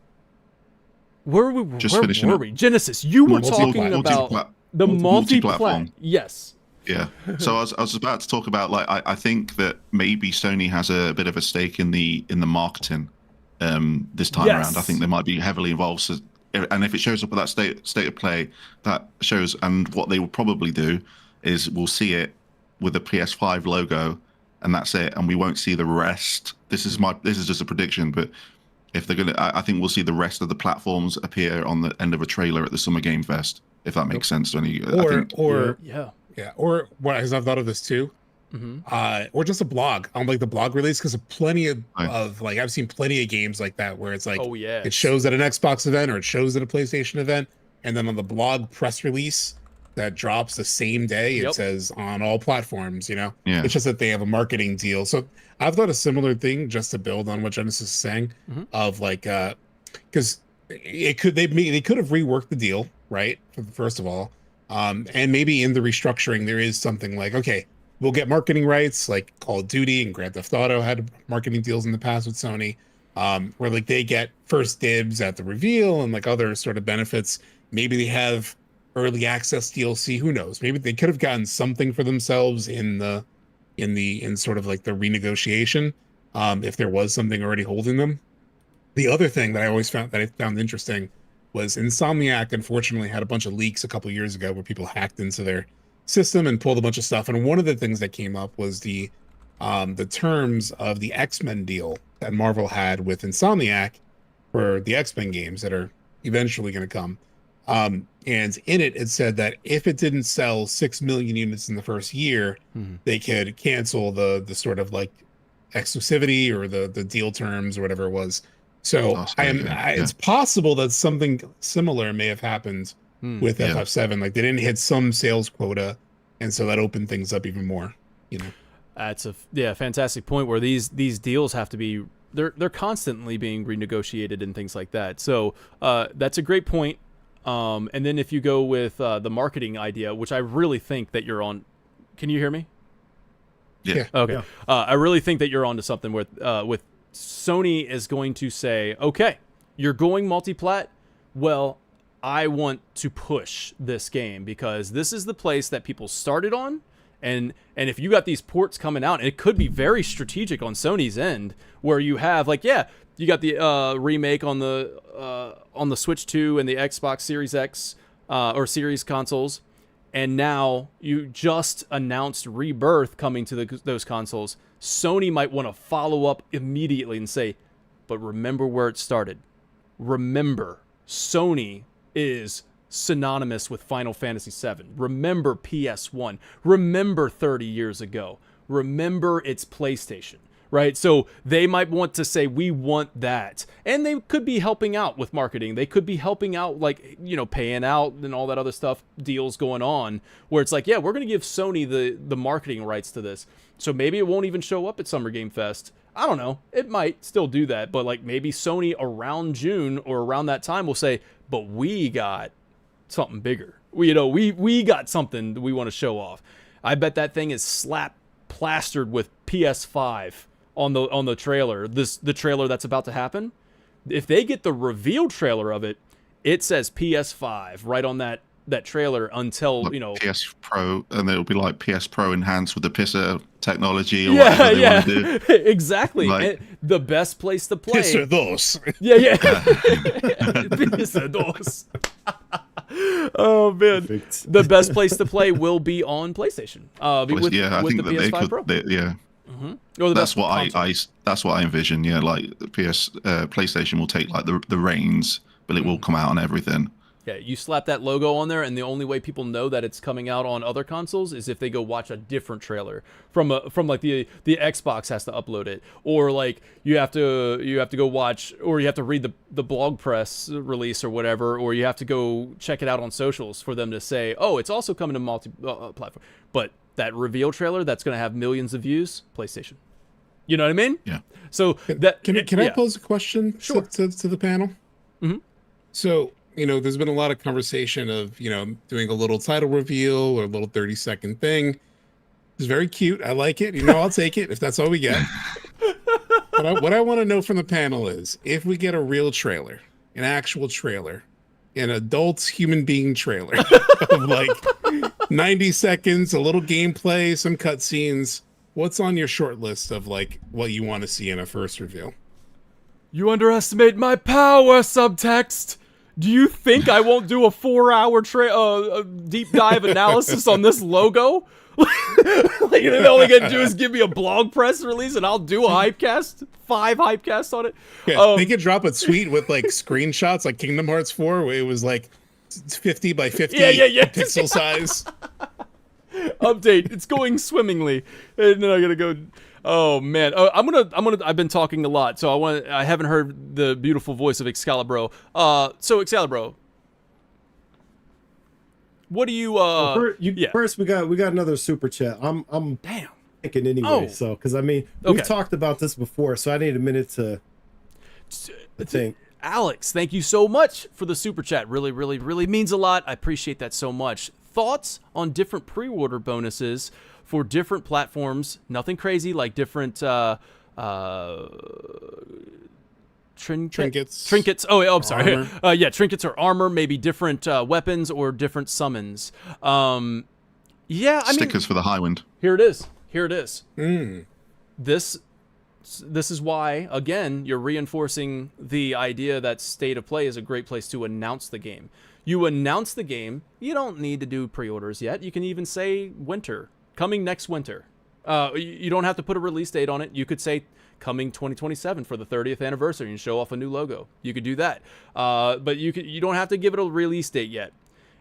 where were we? Genesis. You were talking about the multi-platform. Yes. Yeah. So I was about to talk about, like, I think that maybe Sony has a bit of a stake in the marketing this time around. I think they might be heavily involved. So, and if it shows up at that state of play, that shows. And what they will probably do is we'll see it with the PS5 logo, and that's it. And we won't see the rest. This is just a prediction, but if they're gonna, I think we'll see the rest of the platforms appear on the end of a trailer at the Summer Game Fest, if that makes sense to any. Or what? Because I've thought of this too. Or just a blog on like the blog release, because plenty of like I've seen plenty of games like that where it's like it shows at an Xbox event or it shows at a PlayStation event, and then on the blog press release that drops the same day it says on all platforms. It's just that they have a marketing deal. So I've thought a similar thing, just to build on what Genesis is saying, of like because they could have reworked the deal, right, first of all, and maybe in the restructuring there is something like, okay, we'll get marketing rights, like Call of Duty and Grand Theft Auto had marketing deals in the past with Sony, where like they get first dibs at the reveal and like other sort of benefits. Maybe they have early access DLC. Who knows? Maybe they could have gotten something for themselves in sort of like the renegotiation, if there was something already holding them. The other thing that I found interesting was Insomniac unfortunately had a bunch of leaks a couple years ago where people hacked into their system and pulled a bunch of stuff, and one of the things that came up was the the terms of the X-Men deal that Marvel had with Insomniac for the X-Men games that are eventually going to come. And in it, it said that if it didn't sell 6 million units in the first year, they could cancel the sort of like exclusivity or the deal terms or whatever it was. So it's possible that something similar may have happened with FF7. Like they didn't hit some sales quota, and so that opened things up even more. You know, that's a fantastic point where these deals have to be they're constantly being renegotiated and things like that. So that's a great point. And then if you go with the marketing idea, which I really think that you're on, can you hear me? Yeah. Okay. Yeah. I really think that you're onto something with Sony is going to say, okay, you're going multi-plat. Well, I want to push this game because this is the place that people started on. And if you got these ports coming out, it could be very strategic on Sony's end where you have like, you got the remake on the Switch 2 and the Xbox Series X or Series consoles. And now you just announced Rebirth coming to those consoles. Sony might want to follow up immediately and say, but remember where it started. Remember, Sony is synonymous with Final Fantasy VII. Remember PS1. Remember 30 years ago. Remember it's PlayStation. Right? So they might want to say, we want that. And they could be helping out with marketing. They could be helping out, like, paying out and all that other stuff, deals going on, where it's like, we're going to give Sony the marketing rights to this. So maybe it won't even show up at Summer Game Fest. I don't know. It might still do that. But, like, maybe Sony around June or around that time will say, but we got something bigger. We got something we want to show off. I bet that thing is plastered with PS5 on the trailer, the trailer that's about to happen. If they get the reveal trailer of it, it says PS5 right on that trailer until, like PS Pro, and it'll be like PS Pro enhanced with the pisser technology or whatever they want to do. Exactly. Like, the best place to play. Pisser dos. Yeah. Pisser dos. Oh man, perfect. The best place to play will be on PlayStation. I think with that the PS5 Pro. That's what I envision. Yeah, like PlayStation will take like the reins, but it will come out on everything. Yeah, you slap that logo on there, and the only way people know that it's coming out on other consoles is if they go watch a different trailer from like the Xbox has to upload it, or like you have to go watch, or you have to read the blog press release or whatever, or you have to go check it out on socials for them to say, oh, it's also coming to multi-platform. But that reveal trailer that's going to have millions of views, PlayStation. You know what I mean? Yeah. So can I pose a question to the panel? Mm-hmm. So, there's been a lot of conversation of, doing a little title reveal or a little 30-second thing. It's very cute. I like it. I'll take it if that's all we get. But what I want to know from the panel is if we get a real trailer, an actual trailer, an adult human being trailer of like 90 seconds, a little gameplay, some cutscenes. What's on your short list of like what you want to see in a first reveal? You underestimate my power, subtext. Do you think I won't do a 4-hour deep dive analysis on this logo? Like, all they gotta do is give me a blog press release and I'll do a hypecast, 5 hypecasts on it. Yeah, they could drop a tweet with like screenshots like Kingdom Hearts 4 where it was like 50 by 50 pixel size. Update, it's going swimmingly. And then I gotta go. Oh man, I've been talking a lot, so I haven't heard the beautiful voice of Excalibro. So Excalibro, what do you First we got another super chat. I'm damn thinking anyway, so because we've talked about this before, so I need a minute to think. Alex, thank you so much for the super chat. Really, really, really means a lot. I appreciate that so much. Thoughts on different pre-order bonuses for different platforms? Nothing crazy, like different trinkets. Oh, I'm sorry. Trinkets or armor, maybe different weapons or different summons. Stickers for the Highwind. Here it is. This is why, again, you're reinforcing the idea that State of Play is a great place to announce the game. You announce the game, you don't need to do pre-orders yet. You can even say winter, coming next winter. You don't have to put a release date on it. You could say coming 2027 for the 30th anniversary and show off a new logo. You could do that. But you don't have to give it a release date yet.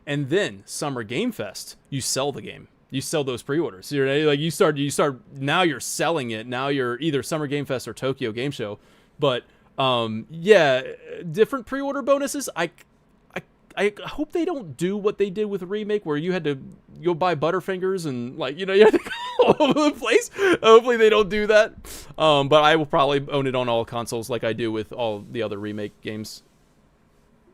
And then Summer Game Fest, you sell the game. You sell those pre-orders. You start now you're selling it. Now you're either Summer Game Fest or Tokyo Game Show. But yeah, different pre-order bonuses. I hope they don't do what they did with Remake, where you had to go buy Butterfingers and you had to go all over the place. Hopefully they don't do that. But I will probably own it on all consoles like I do with all the other Remake games.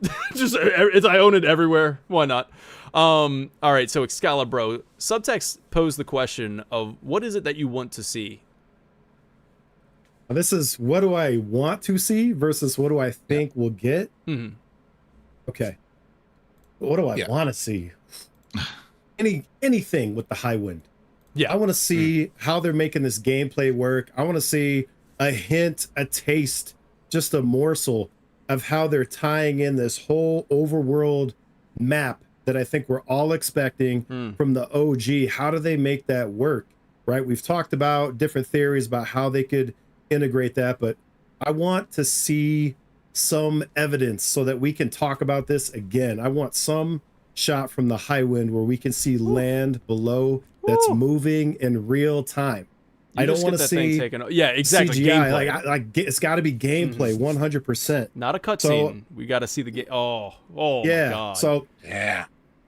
I own it everywhere. Why not? All right, so Excalibro. Subtext posed the question of what is it that you want to see? This is what do I want to see versus what do I think we'll get? Mm-hmm. Okay. What do I want to see? Anything with the high wind. Yeah. I want to see how they're making this gameplay work. I want to see a hint, a taste, just a morsel of how they're tying in this whole overworld map that I think we're all expecting from the OG. How do they make that work? Right? We've talked about different theories about how they could integrate that, but I want to see some evidence so that we can talk about this again. I want some shot from the high wind where we can see land below that's moving in real time. I don't want to see exactly. CGI. Gameplay. Like it's got to be gameplay 100%. Not a cutscene. We got to see the game. Oh yeah. My God. So Yeah.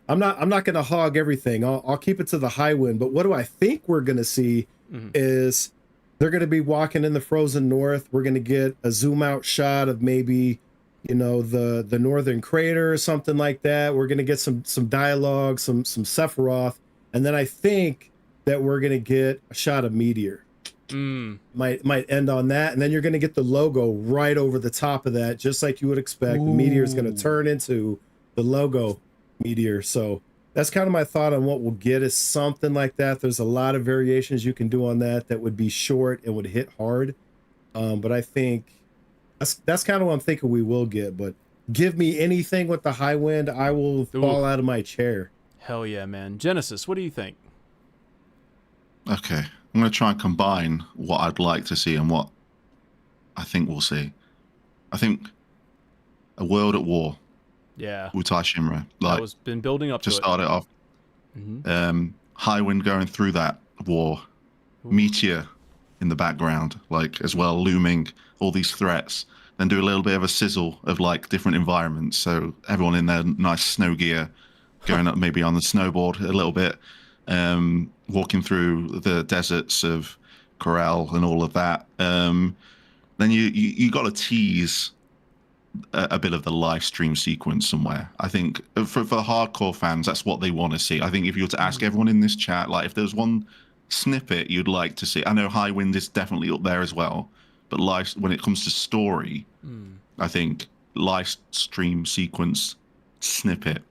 I'm not going to hog everything. I'll keep it to the high wind. But what do I think we're going to see is they're going to be walking in the frozen north. We're going to get a zoom out shot of maybe, the northern crater or something like that. We're going to get some dialogue, some Sephiroth, and then I think that we're going to get a shot of Meteor. Might end on that, and then you're going to get the logo right over the top of that, just like you would expect. The Meteor is going to turn into the logo Meteor. So that's kind of my thought on what we'll get, is something like that. There's a lot of variations you can do on that would be short and would hit hard. But I think that's kind of what I'm thinking we will get. But give me anything with the high wind, I will fall out of my chair. Hell yeah, man. Genesis, what do you think? Okay, I'm going to try and combine what I'd like to see and what I think we'll see. I think a world at war. Yeah. Utai Shimura. That was been building up to start it off. High wind going through that war. Meteor in the background, as well, looming, all these threats. Then do a little bit of a sizzle of different environments. So everyone in their nice snow gear, going up maybe on the snowboard a little bit, walking through the deserts of Corel and all of that. Then you got to tease a bit of the live stream sequence somewhere. I think for the hardcore fans, that's what they want to see. I think if you were to ask everyone in this chat, if there's one snippet you'd like to see, I know High Wind is definitely up there as well, but when it comes to story, I think live stream sequence snippet,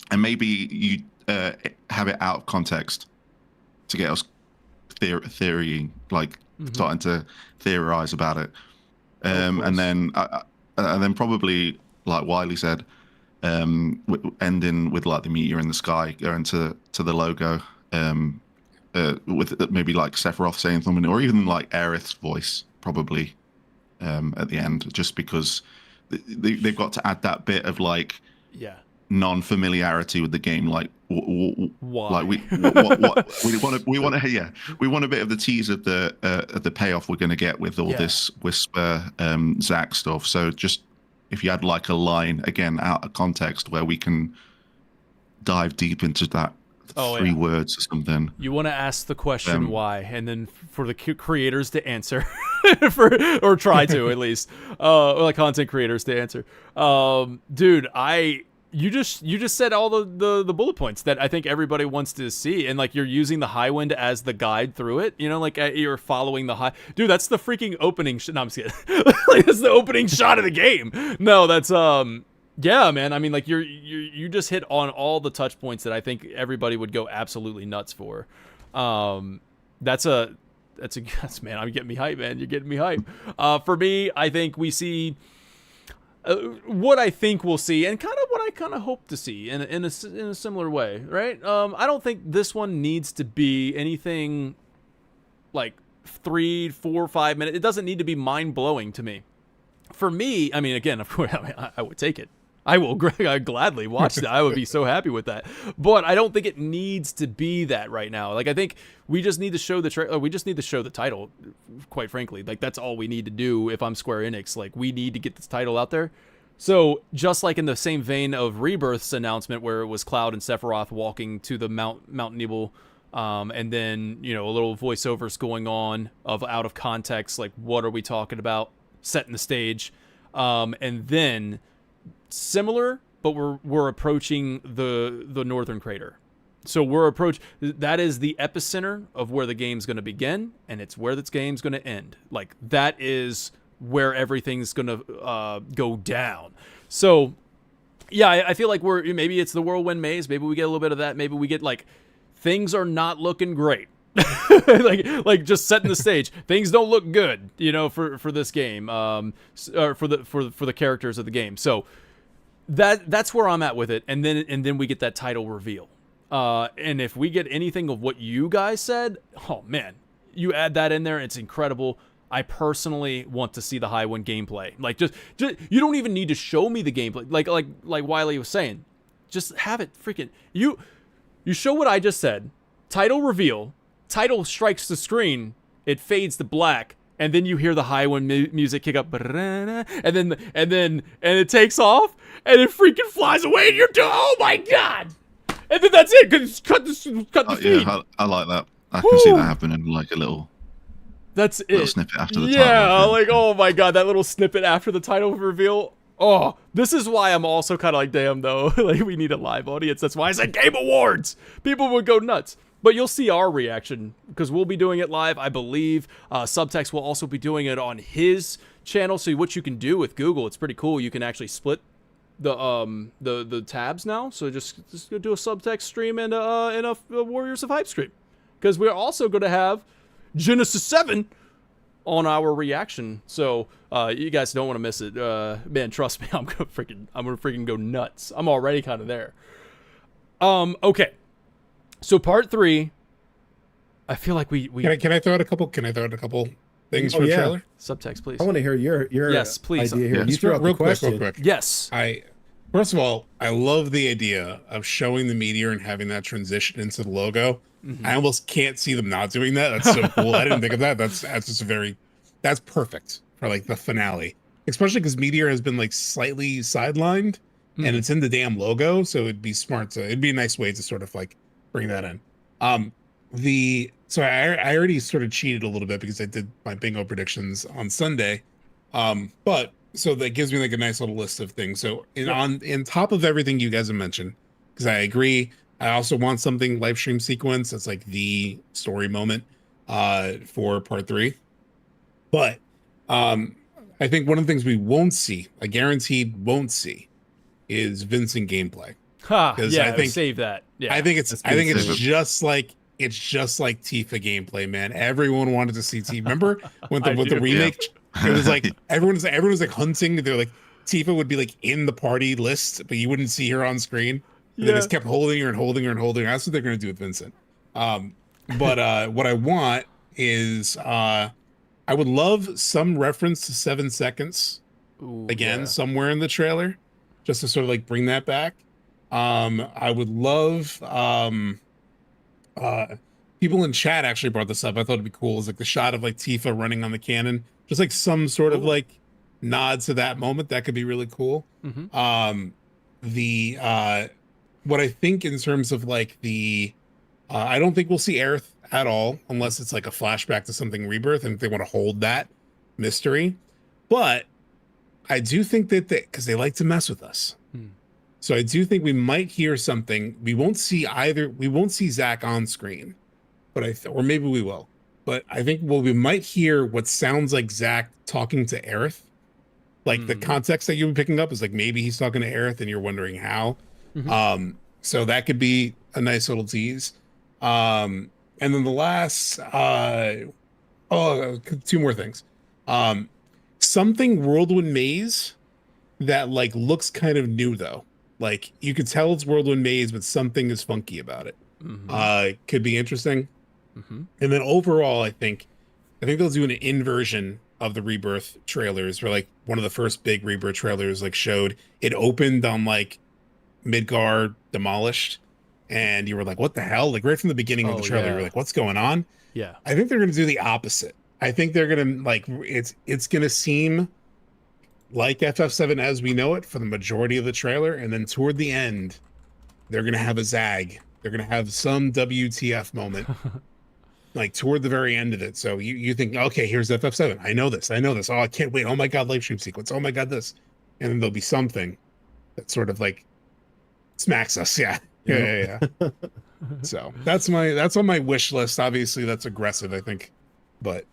and maybe you have it out of context to get us theorying, starting to theorize about it, and then probably, like Wiley said, ending with the meteor in the sky going to the logo, with maybe Sephiroth saying something, or even Aerith's voice probably at the end, just because they've got to add that bit of non-familiarity with the game. Why? We want a bit of the tease of the payoff we're going to get with all this Whisper Zack stuff. So just if you had a line again out of context where we can dive deep into that three words or something. You want to ask the question why, and then for the creators to answer, or try to at least, or content creators to answer. Dude, you just said all the bullet points that I think everybody wants to see, and you're using the high wind as the guide through it. You're following the high. Dude, that's the freaking opening. No, I'm just kidding. That's the opening shot of the game. No, that's yeah, man. I mean, you just hit on all the touch points that I think everybody would go absolutely nuts for. That's man. I'm getting me hype, man. You're getting me hype. For me, I think we see. What I think we'll see, and kind of what I kind of hope to see in a similar way, right? I don't think this one needs to be anything like 3, 4, 5 minutes. It doesn't need to be mind blowing to me. For me, I mean, again, of course, I would take it. I will gladly watch that. I would be so happy with that. But I don't think it needs to be that right now. Like, I think we just need to show we just need to show the title, quite frankly. Like, that's all we need to do if I'm Square Enix. Like, we need to get this title out there. So, just like in the same vein of Rebirth's announcement where it was Cloud and Sephiroth walking to the Mount Nebel, and then, you know, a little voiceovers going on of out of context, like, what are we talking about, setting the stage, and then similar, but we're approaching the northern crater. So that is the epicenter of where the game's going to begin, and it's where this game's going to end. Like, that is where everything's going to go down. So yeah, I feel like maybe it's the whirlwind maze, maybe we get a little bit of that, maybe we get like things are not looking great. like just setting the stage. Things don't look good, you know, for this game, or for the characters of the game. So that's where I'm at with it, and then we get that title reveal. And if we get anything of what you guys said, oh man, you add that in there, it's incredible. I personally want to see the Highwind gameplay. Like just you don't even need to show me the gameplay. Like Wiley was saying, just have it freaking you show what I just said. Title reveal. Title strikes the screen. It fades to black. And then you hear the Highwind music kick up, and it takes off, and it freaking flies away, and you're done. Oh my god! And then that's it. Cause cut the feed. Yeah, I like that. I can see that happening, like a little. That's little it. Snippet after the title. Yeah, like oh my god, that little snippet after the title reveal. Oh, this is why I'm also kind of like, damn though, like we need a live audience. That's why I said Game Awards. People would go nuts. But you'll see our reaction because we'll be doing it live, I believe. Subtext will also be doing it on his channel. So what you can do with Google, it's pretty cool. You can actually split the tabs now. So just go do a Subtext stream and a Warriors of Hype stream, because we're also going to have Genesis 7 on our reaction. So you guys don't want to miss it. Man, trust me, I'm gonna freaking go nuts. I'm already kind of there. Okay. So part 3, I feel like we Can I throw out a couple things for the trailer? Subtext, please. I want to hear your yes, please. idea here. Yes. You threw out the Real question. quick. Yes. First of all, I love the idea of showing the meteor and having that transition into the logo. Mm-hmm. I almost can't see them not doing that. That's so cool. I didn't think of that. That's perfect for like the finale, especially because Meteor has been like slightly sidelined and it's in the damn logo. So it'd be it'd be a nice way to sort of like bring that in. So I already sort of cheated a little bit because I did my bingo predictions on Sunday. But so that gives me like a nice little list of things. So in top of everything you guys have mentioned, because I agree, I also want something live stream sequence that's like the story moment for part 3. But I think one of the things we won't see, I guaranteed won't see, is Vincent gameplay. Yeah, I think save that. Yeah, I think it's just like Tifa gameplay, man. Everyone wanted to see Tifa. Remember with the remake? Yeah. It was like everyone was like hunting. They're like Tifa would be like in the party list, but you wouldn't see her on screen. And they just kept holding her and holding her and holding her. That's what they're gonna do with Vincent. But what I want is I would love some reference to 7 seconds somewhere in the trailer, just to sort of like bring that back. I would love people in chat actually brought this up. I thought it'd be cool. It's like the shot of like Tifa running on the cannon, just like some sort of like nod to that moment. That could be really cool. Mm-hmm. What I think in terms of like I don't think we'll see Aerith at all unless it's like a flashback to something Rebirth and if they want to hold that mystery. But I do think that because they like to mess with us. So I do think we might hear something. We won't see Zack on screen, but or maybe we will. But I think we might hear what sounds like Zack talking to Aerith. Like the context that you've been picking up is like maybe he's talking to Aerith and you're wondering how. Mm-hmm. So that could be a nice little tease. And then the last 2 more things. Something Whirlwind Maze that like looks kind of new though. Like you could tell it's Whirlwind Maze, but something is funky about it. Mm-hmm. Could be interesting. Mm-hmm. And then overall, I think they'll do an inversion of the Rebirth trailers, where like one of the first big Rebirth trailers like showed it opened on like Midgar demolished, and you were like, "What the hell?" Like right from the beginning of the trailer, you were like, "What's going on?" Yeah. I think they're going to do the opposite. I think they're going to like it's going to seem like FF7 as we know it for the majority of the trailer, and then toward the end, they're going to have a zag. They're going to have some WTF moment. Like toward the very end of it. So you think, okay, here's FF7. I know this. Oh, I can't wait. Oh my God, live stream sequence. Oh my God, this. And then there'll be something that sort of like smacks us. Yeah. Yeah. So that's on my wish list. Obviously that's aggressive, I think. But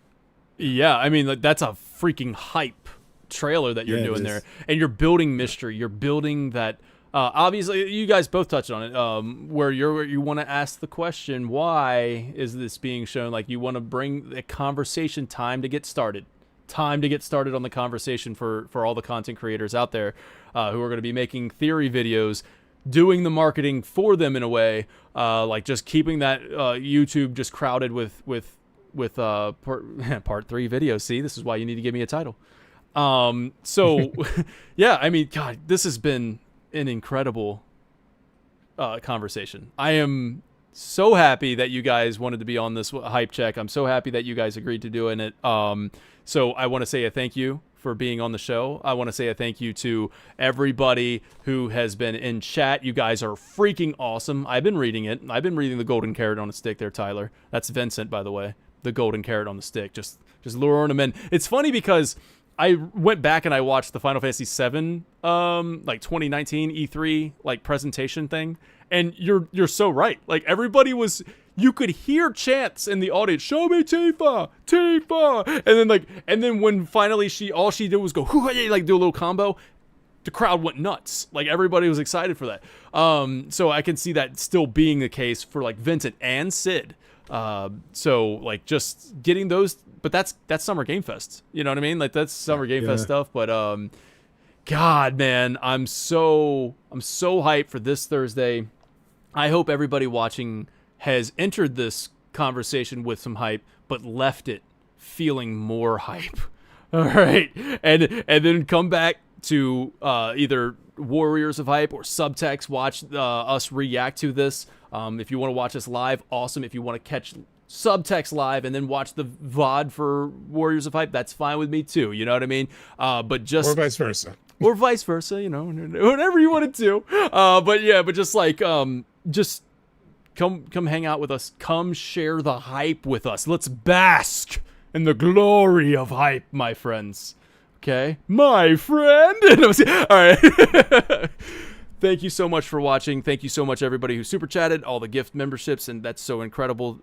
yeah, I mean, like, that's a freaking hype trailer that you're doing there. And you're building mystery. You're building that. Obviously, you guys both touched on it, where you want to ask the question, why is this being shown? Like, you want to bring the conversation time to get started on the conversation for all the content creators out there who are going to be making theory videos, doing the marketing for them in a way, like just keeping that YouTube just crowded with part 3 videos. See, this is why you need to give me a title. So, yeah, I mean, God, this has been an incredible conversation. I am so happy that you guys wanted to be on this hype check. I'm so happy that you guys agreed to doing it. So I want to say a thank you for being on the show. I want to say a thank you to everybody who has been in chat. You guys are freaking awesome. I've been reading it. I've been reading the golden carrot on a stick there, Tyler. That's Vincent, by the way. The golden carrot on the stick. Just luring them in. It's funny because I went back and I watched the Final Fantasy VII, like 2019 E3 like presentation thing, and you're so right. Like everybody was, you could hear chants in the audience, "Show me Tifa, Tifa," and then when finally all she did was go, like do a little combo. The crowd went nuts. Like everybody was excited for that. So I can see that still being the case for like Vincent and Sid. So like just getting those. But that's Summer Game Fest. You know what I mean? Like that's Summer Game Fest stuff. But God, man, I'm so hyped for this Thursday. I hope everybody watching has entered this conversation with some hype, but left it feeling more hype. All right, and then come back to either Warriors of Hype or Subtext. Watch us react to this. If you want to watch us live, awesome. If you want to catch Subtext live and then watch the VOD for Warriors of Hype, that's fine with me too. You know what I mean? But just or vice versa. Or vice versa, you know, whatever you want to do. But just like just come hang out with us. Come share the hype with us. Let's bask in the glory of hype, my friends. Okay? My friend. All right. Thank you so much for watching. Thank you so much, everybody who super chatted, all the gift memberships, and that's so incredible.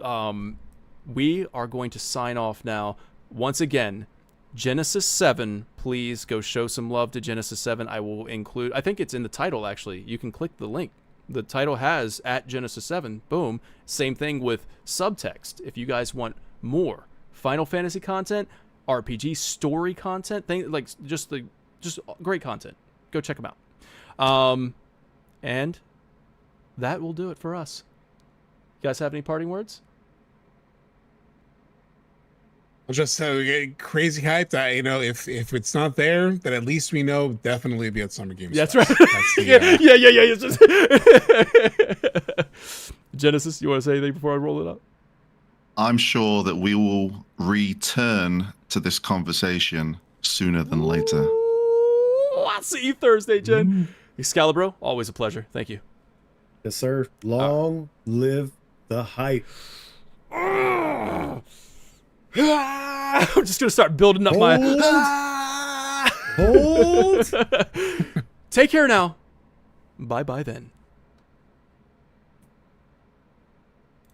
We are going to sign off now. Once again, Genesis 7, please go show some love to Genesis 7. I will include, I think it's in the title, actually. You can click the link. The title has @Genesis 7. Boom. Same thing with Subtext. If you guys want more Final Fantasy content, RPG story content, like just great content, go check them out. And that will do it for us. You guys have any parting words? I'll just crazy hyped. If it's not there, then at least we know definitely it'll be at Summer Games. That's Fest. right. That's the, Yeah. It's just Genesis, you want to say anything before I roll it up? I'm sure that we will return to this conversation sooner than later. Ooh, I'll see you Thursday, Jen. Excalibur, always a pleasure. Thank you. Yes, sir. Long live the hype. I'm just gonna start building up Hold. Take care now. Bye then.